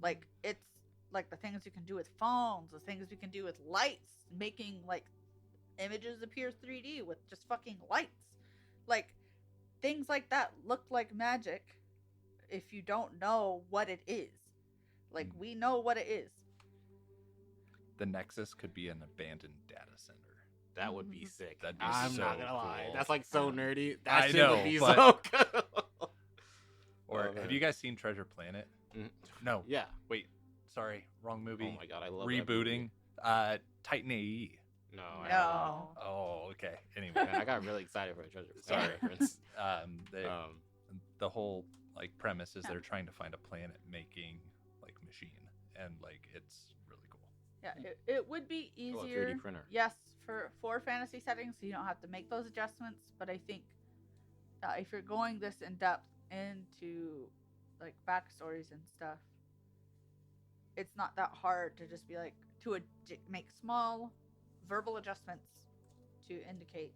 Like, it's like the things you can do with phones, the things you can do with lights, making like images appear 3D with just fucking lights. Like, things like that look like magic if you don't know what it is. Like, we know what it is. The Nexus could be an abandoned data center. That would be sick. That'd be I'm so not gonna lie. cool. That's like so nerdy. That I shit know, would be but- so cool. Or Oh, have man. you guys seen Treasure Planet? Mm. No. Yeah. Wait. Sorry. Wrong movie. Oh my god, I love Rebooting. Titan AE. That movie. No. No. Oh, okay. Anyway. Man, I got really excited for a Treasure Planet reference. The whole like premise is they're trying to find a planet making like machine, and like it's really cool. Yeah, it would be Oh, a 3D easier. printer. Yes, for fantasy settings, so you don't have to make those adjustments. But I think if you're going this in depth into like backstories and stuff, it's not that hard to just be like make small verbal adjustments to indicate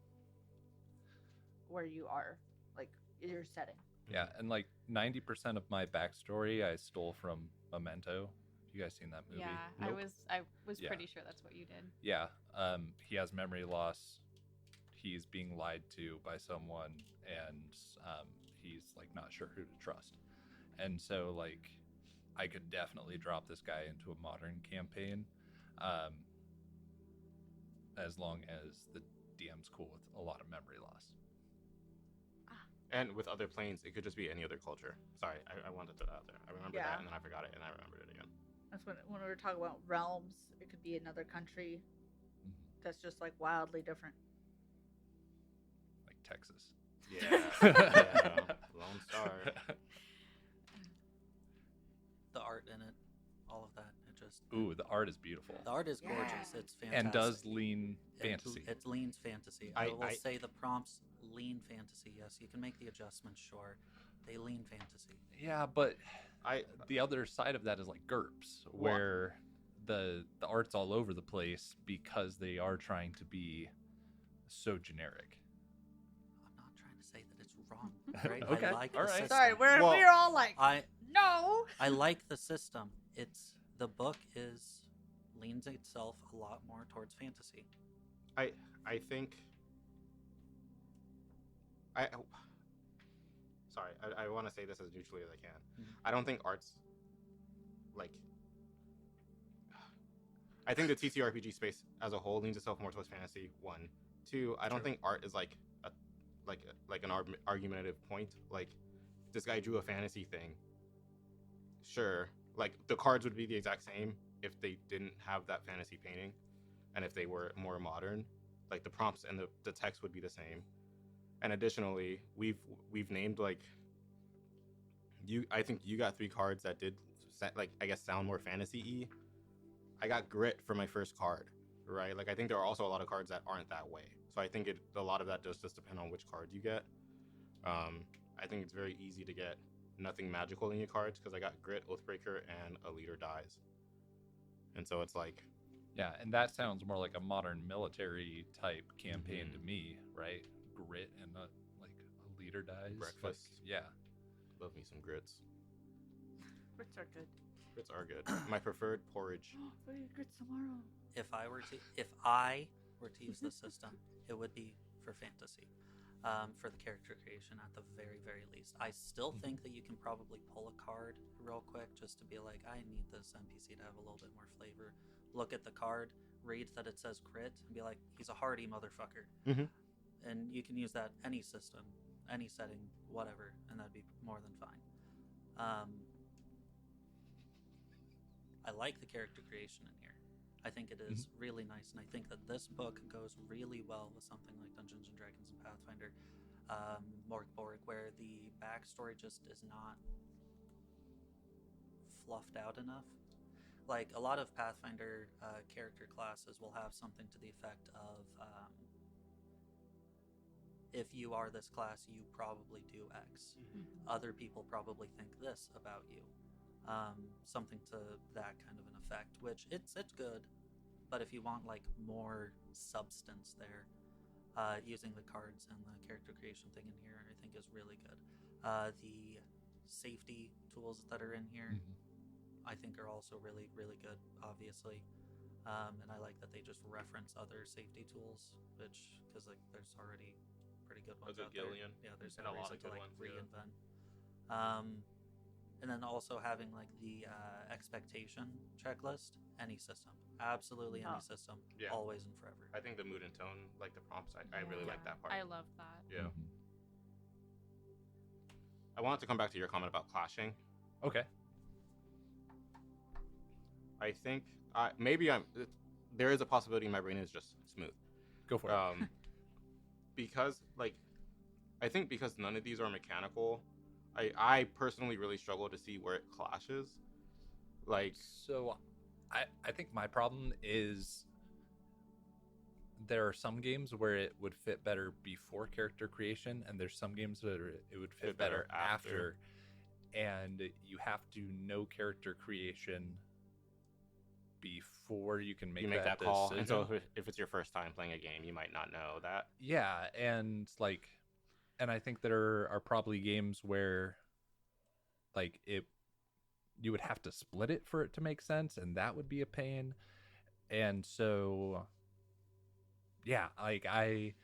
where you are, like your setting. Yeah, and like 90% of my backstory I stole from Memento. You guys seen that movie? Yeah, Nope. I was Yeah. pretty sure that's what you did. Yeah. He has memory loss. He's being lied to by someone, and he's like not sure who to trust. And so like I could definitely drop this guy into a modern campaign, as long as the DM's cool with a lot of memory loss. And with other planes, it could just be any other culture. Sorry, I wanted to throw that out there. I remember Yeah. that, and then I forgot it, and I remembered it again. That's when we were talking about realms. It could be another country that's just like wildly different. Like Texas. Yeah. Lone Star. The art in it, all of that, it just Ooh, the art is beautiful. the art is gorgeous. Yeah. It's fantastic. And does lean It- fantasy. It leans fantasy. I will I- say the prompts lean fantasy. Yes, you can make the adjustments. Sure, they lean fantasy. Yeah, but I the other side of that is like GURPS, Well- where the art's all over the place because they are trying to be so generic. I'm not trying to say that it's wrong. Right? Okay, I like all the right. system. Sorry, we're Well, all like, no. I like the system. It's the book is leans itself a lot more towards fantasy. I think I sorry, I want to say this as neutrally as I can. Mhm. I don't think art's like I think the TTRPG space as a whole leans itself more towards fantasy. One, two. I don't True. think art is like an argumentative point. Like this guy drew a fantasy thing. Sure, like the cards would be the exact same if they didn't have that fantasy painting, and if they were more modern, like the prompts and the text would be the same. And additionally, we've named like I think you got 3 cards that did like I guess sound more fantasy-y. I got grit for my first card, right? Like I think there are also a lot of cards that aren't that way. So I think a lot of that does just depend on which cards you get. I think it's very easy to get nothing magical in your cards because I got grit, Oathbreaker, and a leader dies. And so it's like Yeah, and that sounds more like a modern military type campaign Mhm. to me, right? Grit and like a leader dies. Breakfast. Like, yeah. love me some grits. Grits are good. Grits are good. My preferred porridge. What are your grits tomorrow? If I were to use the system, it would be for fantasy, for the character creation at the very very least. I still think that you can probably pull a card real quick just to be like, I need this NPC to have a little bit more flavor. Look at the card, read that it says crit, and be like, he's a hardy motherfucker. Mhm. And you can use that any system, any setting, whatever, and that'd be more than fine. I like the character creation in here. I think it is really nice, and I think that this book goes really well with something like Dungeons and Dragons and Pathfinder, Morkborg, where the backstory just is not fluffed out enough. Like a lot of Pathfinder character classes will have something to the effect of, if you are this class, you probably do X. Other people probably think this about you. Something to that kind of an effect, which it's good, but if you want like more substance there, using the cards and the character creation thing in here, I think is really good. The safety tools that are in here, I think are also really really good, obviously. And I like that they just reference other safety tools, which because like there's already pretty good ones good out there. Gillian. Yeah, there's And no a lot reason of to good like ones, yeah. reinvent. And then also having like the expectation checklist, any system, absolutely any Oh. system, Yeah. always and forever. I think the mood and tone, like the prompts, I really like that part. I love that. Yeah. Mhm. I wanted to come back to your comment about clashing. Okay. I think maybe there is a possibility my brain is just smooth. Go for it. Because like I think because none of these are mechanical, I personally really struggle to see where it clashes. Like So I think my problem is there are some games where it would fit better before character creation, and there's some games that it would fit better after. And you have to know character creation before you can make you make that call, and so decision. if it's your first time playing a game, you might not know that. Yeah, and like, and I think there are probably games where like you would have to split it for it to make sense, and that would be a pain. And so yeah, like I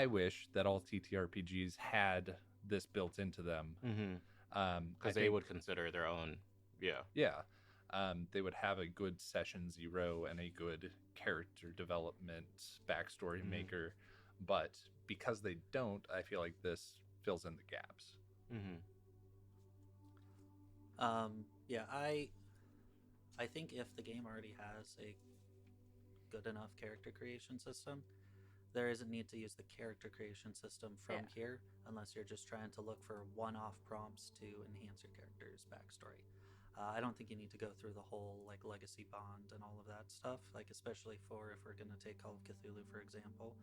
wish that all TTRPGs had this built into them. Because they would consider their own. Yeah. They would have a good session 0 and a good character development backstory Mhm. maker, but because they don't, I feel like this fills in the gaps. Yeah, I think if the game already has a good enough character creation system, there isn't need to use the character creation system from here unless you're just trying to look for one-off prompts to enhance your character's backstory. I don't think you need to go through the whole like legacy bond and all of that stuff. Like especially for if we're gonna take Call of Cthulhu for example,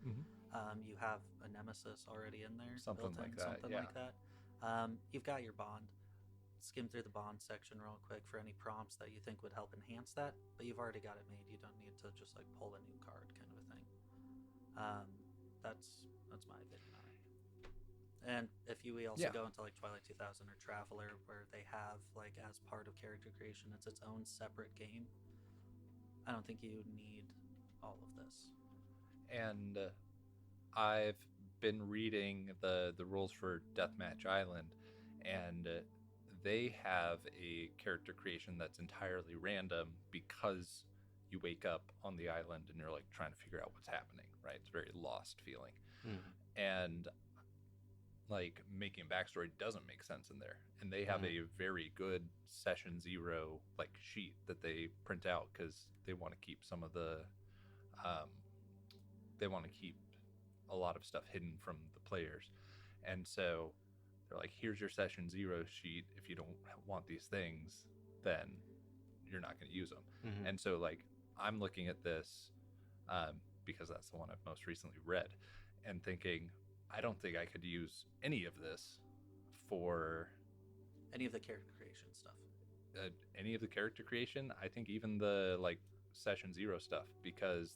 you have a nemesis already in there, Something built in, like that, something yeah. like that. You've got your bond. Skim through the bond section real quick for any prompts that you think would help enhance that, but you've already got it made. You don't need to just like pull a new card, kind of a thing. Um, that's my opinion on it. And if we also Yeah. go into like Twilight 2000 or Traveler, where they have like as part of character creation, it's its own separate game. I don't think you need all of this. And I've been reading the rules for Deathmatch Island, and they have a character creation that's entirely random because you wake up on the island and you're like trying to figure out what's happening, right? It's a very lost feeling. And like making a backstory doesn't make sense in there, and they have a very good session 0 like sheet that they print out because they want to keep some of the they want to keep a lot of stuff hidden from the players. And so they're like, here's your session 0 sheet. If you don't want these things, then you're not going to use them. And so like I'm looking at this because that's the one I've most recently read, and thinking, I don't think I could use any of this for Any of the character creation stuff. any of the character creation. I think even the like session 0 stuff, because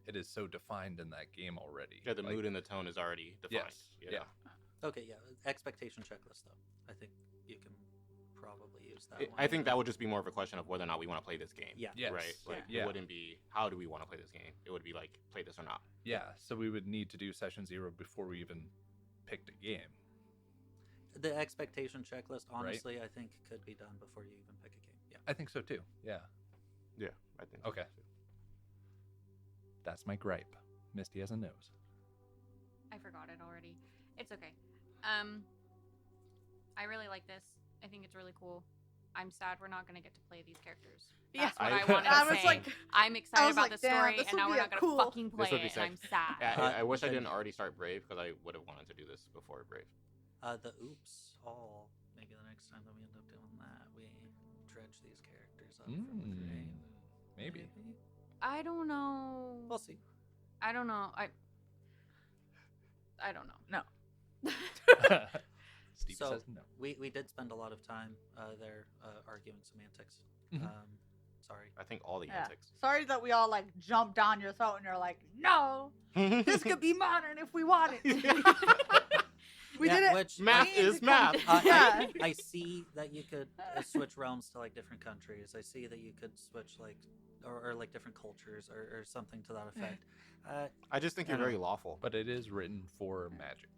it is so defined in that game already. Yeah, the Like, mood and the tone is already defined. Yes, yeah. Okay, yeah. Expectation checklist, though. I think you can probably use that one. I think that would just be more of a question of whether or not we want to play this game. Yeah. Yes. Right? Like, Yeah. it wouldn't be, how do we want to play this game? It would be like, play this or not. Yeah, so we would need to do session 0 before we even picked a game. The expectation checklist, honestly, I think could be done before you even pick a game. Yeah. I think so too. Yeah. Yeah, I think. Okay. So. That's my gripe. Misty has a nose. I forgot it already. It's okay. I really like this. I think it's really cool. I'm sad we're not going to get to play these characters. Yeah. That's what I I- wanted to I was say. like, I'm I excited was about like, the damn, story, this and now would we're be not a going to cool- fucking play would be it, sick. and I'm sad. I wish I okay. didn't already start Brave because I would have wanted to do this before Brave. The oops all. Maybe the next time that we end up doing that, we dredge these characters up from the grave. Maybe. I don't know. We'll see. I don't know. I don't know. No. Steve So- says no. We did spend a lot of time there arguing semantics. Mhm. Sorry. I think all the Yeah. antics. Sorry that we all like jumped down your throat and you're like, no, this could be modern if we wanted. We Yeah, did it. which- Math we need is to math. come- yeah. I see that you could switch realms to like different countries. I see that you could switch like or like different cultures or something to that effect. I just think you're I don't very know. lawful. But it is written for magic.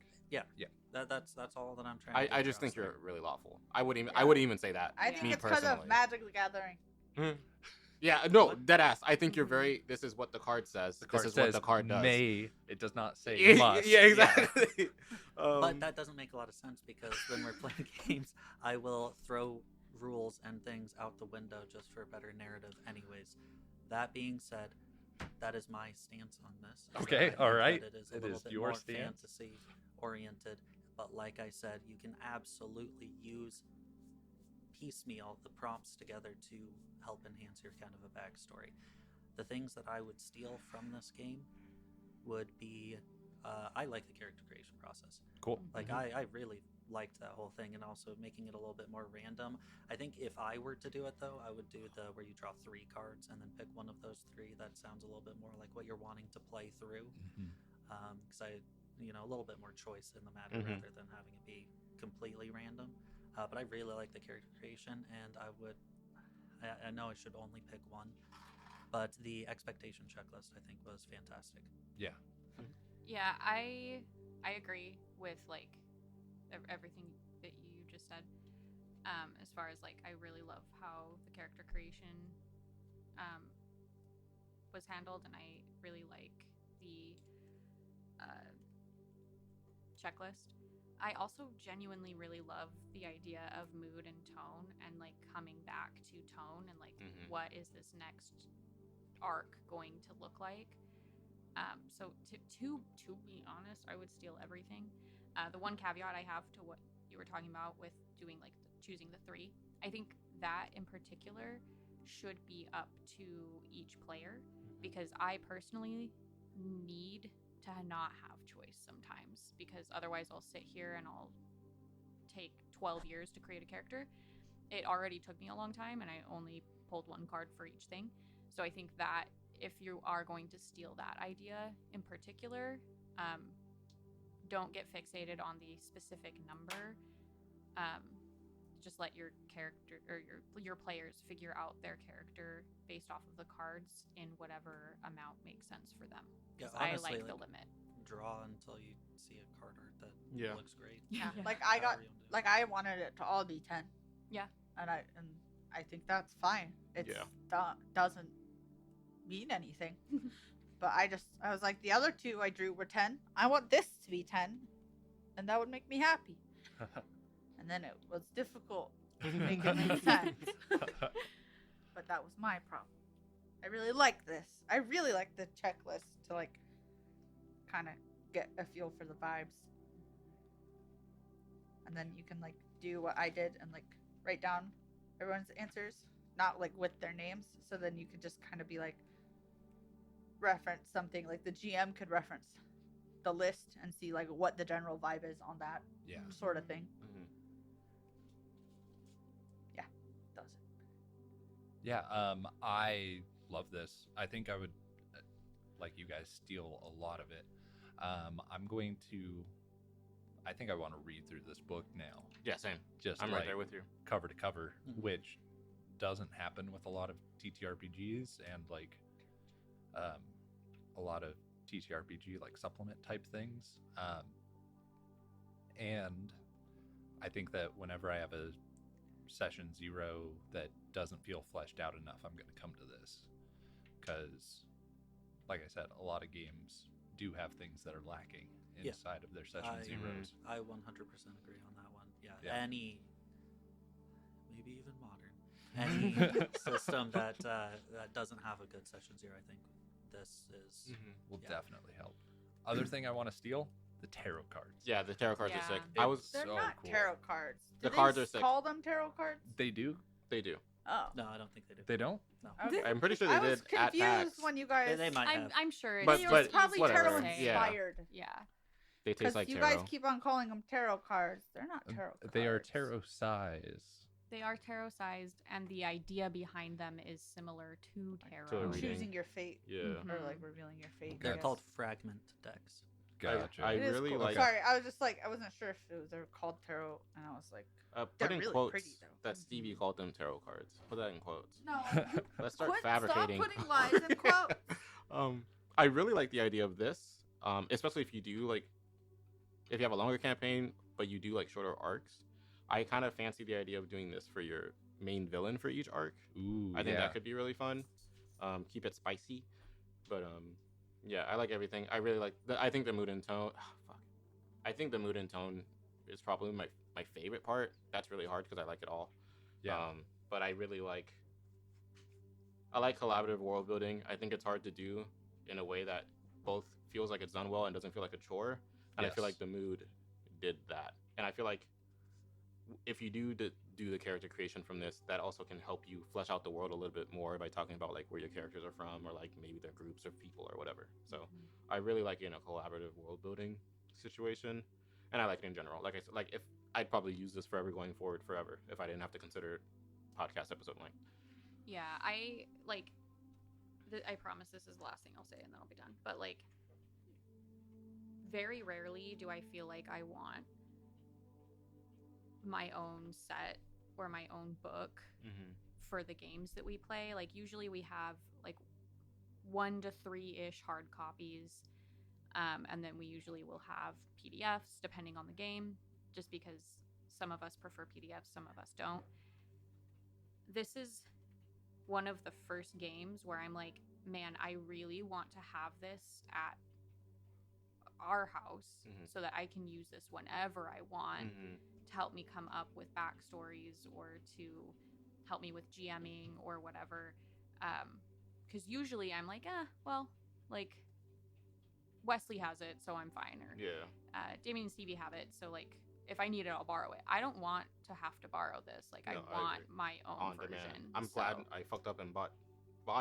That's all that I'm trying. to I get just think across you're really lawful. I wouldn't Yeah. even say that. I Yeah. think Me it's because of personally. Magic the Gathering. Yeah, no, dead ass. I think you're very. This is what the card says. The card this is says what the card does. may. It does not say Yeah, must. yeah, exactly. but that doesn't make a lot of sense because when we're playing games, I will throw rules and things out the window just for a better narrative, anyways. That being said, that is my stance on this. is that Okay, I think all right. that It is a It little is bit your more stance. fantasy oriented, but like I said, you can absolutely use piecemeal the prompts together to help enhance your kind of a backstory. The things that I would steal from this game would be I like the character creation process. Cool. Like I really liked that whole thing, and also making it a little bit more random. I think if I were to do it though, I would do the where you draw 3 cards and then pick one of those 3. That sounds a little bit more like what you're wanting to play through. Because I, a little bit more choice in the matter Mhm. rather than having it be completely random. But I really like the character creation, and I know I should only pick one, but the expectation checklist I think was fantastic. Yeah. Yeah, I agree with like everything that you just said. As far as like, I really love how the character creation was handled, and I really like the checklist. I also genuinely really love the idea of mood and tone, and like coming back to tone, and like Mhm. what is this next arc going to look like. So to be honest, I would steal everything. The one caveat I have to what you were talking about with doing like choosing the 3, I think that in particular should be up to each player, because I personally need to not have choice sometimes, because otherwise I'll sit here and I'll take 12 years to create a character. It already took me a long time and I only pulled 1 card for each thing. So I think that if you are going to steal that idea in particular, don't get fixated on the specific number. Just let your character or your players figure out their character based off of the cards in whatever amount makes sense for them. Yeah, 'Cause I honestly, like the limit. Draw until you see a card art that Yeah. looks great. Yeah. Like I got, However you wanna do it. like I wanted it to all be 10. Yeah. And I think that's fine. It doesn't mean anything. But I was like, the other 2 I drew were 10. I want this to be 10, and that would make me happy. And then it was difficult to make it make sense. But that was my problem. I really like this. I really like the checklist to like kind of get a feel for the vibes. And then you can like do what I did and like write down everyone's answers, not like with their names. So then you could just kind of be like reference something, like the GM could reference the list and see like what the general vibe is on that Yeah. sort of thing. Mhm. Does it? Yeah, I love this. I think I would, like you guys, steal a lot of it. I'm going to. I think I want to read through this book now, Yeah, same. just I'm like right there with you. cover to cover, Mhm. which doesn't happen with a lot of TTRPGs and like a lot of TTRPG like supplement type things. And I think that whenever I have a session 0 that doesn't feel fleshed out enough, I'm going to come to this, because like I said, a lot of games do have things that are lacking Yeah. inside of their session zeros. I 100% agree on that one. Yeah, Yeah. any, maybe even modern, any system that that doesn't have a good session 0, I think this is. Will Yeah. definitely help. Other thing I want to steal, the tarot cards. Yeah, the tarot cards Yeah. are sick. They're I was. They're So not cool. tarot cards. The Do cards they are sick. call them tarot cards? They do? They do. Oh. No, I don't think they do. They don't? No. Okay. I'm pretty sure I they was did at confused PAX. when you guys. They might have. I'm sure it's But- it but was probably whatever. tarot Yeah. inspired. Yeah. They Because taste like you tarot. guys keep on calling them tarot cards. They're not tarot cards. They are tarot size. They are tarot sized, and the idea behind them is similar to tarot. to a reading. Choosing your fate. Yeah. Mhm. Or like revealing your fate. I They're guess. called fragment decks. Gotcha. I It is really cool. like- Sorry, I was just like, I wasn't sure if it was they were called tarot, and I was like, Put They're in really quotes pretty, though. that Stevie called them tarot cards. Put that in quotes. no. Let's start Quit, fabricating. Stop putting lies in quotes. I really like the idea of this, especially if you do like, if you have a longer campaign but you do like shorter arcs. I kind of fancy the idea of doing this for your main villain for each arc. Ooh, I think yeah. that could be really fun. Keep it spicy, but yeah, I like everything. I really like. I think the mood and tone. Fuck. I think the mood and tone is probably my favorite part. That's really hard because I like it all. Yeah. But I really like. I like collaborative world building. I think it's hard to do in a way that both feels like it's done well and doesn't feel like a chore. And I feel Yes. like the mood did that. And I feel like if you do the character creation from this, that also can help you flesh out the world a little bit more by talking about like where your characters are from or like maybe their groups of people or whatever. So I really like it in a collaborative world building situation, and I like it in general. Like I said, like if I'd probably use this forever going forward forever if I didn't have to consider podcast episode length. Yeah, I like. I promise this is the last thing I'll say, and then I'll be done. But like, very rarely do I feel like I want my own set or my own book Mm-hmm. for the games that we play. Like usually we have like 1 to 3-ish hard copies, and then we usually will have PDFs depending on the game, just because some of us prefer PDFs, some of us don't. This is one of the first games where I'm like, man, I really want to have this at our house Mhm. so that I can use this whenever I want Mm-hmm. to help me come up with backstories or to help me with GMing or whatever. Because usually I'm like, well, like Wesley has it, so I'm fine. Or Yeah. Damien and Stevie have it, so like if I need it, I'll borrow it. I don't want to have to borrow this. Like No, I I want agree. my own On version. demand. I'm so- glad I fucked up and bought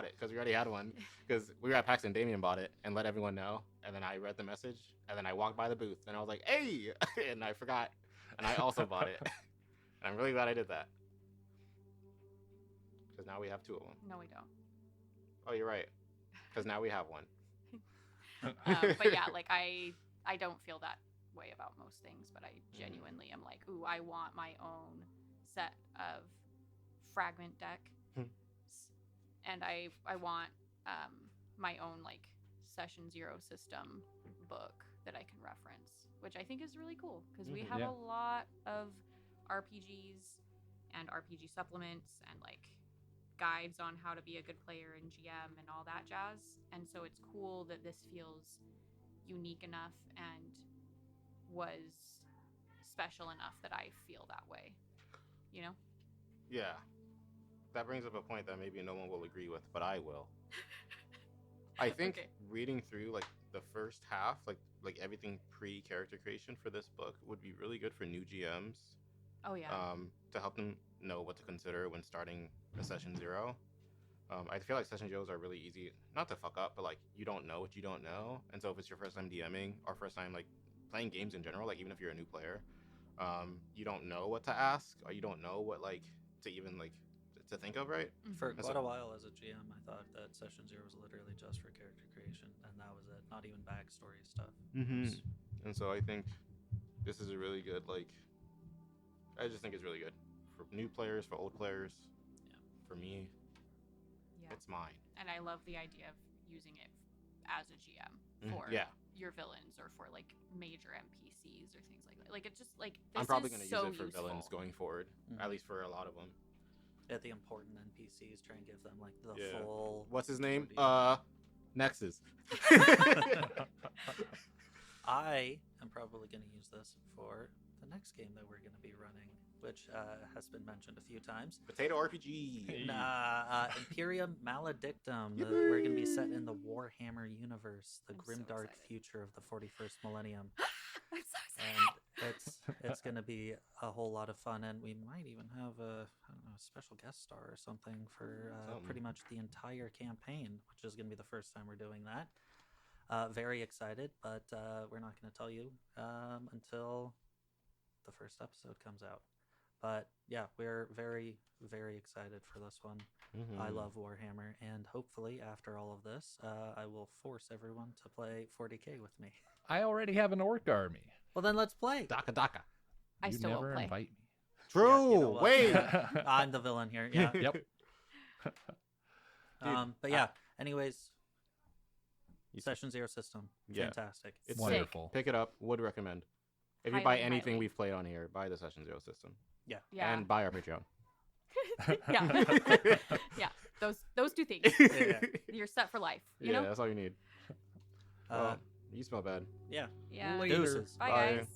it because we already had one. Because we were at PAX and Damien bought it and let everyone know. And then I read the message and then I walked by the booth and I was like, "Hey!" and I forgot. And I also bought it. And I'm really glad I did that. Because now we have two of them. No, we don't. Oh, you're right. Because now we have one. But yeah, like I don't feel that way about most things, but I genuinely am like, ooh, I want my own set of fragment deck, and I want my own like session 0 system book that I can reference, which I think is really cool because we have Yeah. a lot of RPGs and RPG supplements and like guides on how to be a good player in GM and all that jazz. And so it's cool that this feels unique enough and was special enough that I feel that way. You know? Yeah. That brings up a point that maybe no one will agree with, but I will. I think Okay. reading through like the first half, like everything pre-character creation for this book would be really good for new GMs. Oh yeah. To help them know what to consider when starting a session 0. I feel like session 0s are really easy, not to fuck up, but like you don't know what you don't know, and so if it's your first time DMing or first time like playing games in general, like even if you're a new player, you don't know what to ask or you don't know what like to even like to think of, right? For Mhm. That's quite a while as a GM, I thought that Session 0 was literally just for character creation, and that was it. Not even backstory stuff. Mm-hmm. And so I think this is a really good like. I just think it's really good for new players, for old players. Yeah. For me, Yeah. it's mine. And I love the idea of using it as a GM for Yeah. your villains or for like major NPCs or things like that. Like it's just like this I'm probably is gonna so use it for useful. villains going forward, Mhm. at least for a lot of them. Yeah, the important NPCs, try and give them like the Yeah. full. What's his name? ordeal. Nexus. I am probably going to use this for the next game that we're going to be running, which has been mentioned a few times. Potato RPG. Imperium Maledictum. We're going to be set in the Warhammer universe, the I'm so grimdark excited. future of the 41st millennium. I'm so And it's going to be a whole lot of fun, and we might even have a special guest star or something for pretty Something. much the entire campaign, which is going to be the first time we're doing that. Very excited, but we're not going to tell you until the first episode comes out. But yeah, we're very, very excited for this one. Mm-hmm. I love Warhammer, and hopefully after all of this, I will force everyone to play 40k with me. I already have an orc army. Well, then let's play. Daka Daka. I You still never won't play. invite me. True. Yeah, you know what? Wait. I'm the villain here. Yeah. Yep. But yeah. Anyways, You- Session 0 system, Yeah. fantastic. It's Sick. Wonderful. Pick it up. Would recommend. If you buy Highly, anything highly. we've played on here, buy the Session 0 system. Yeah. And buy our Patreon. yeah. Yeah. Those two things. Yeah. You're set for life. You Yeah, know? that's all you need. Uh, Well, you smell bad. yeah. Yeah. Later. Deuces. Bye, Bye. guys.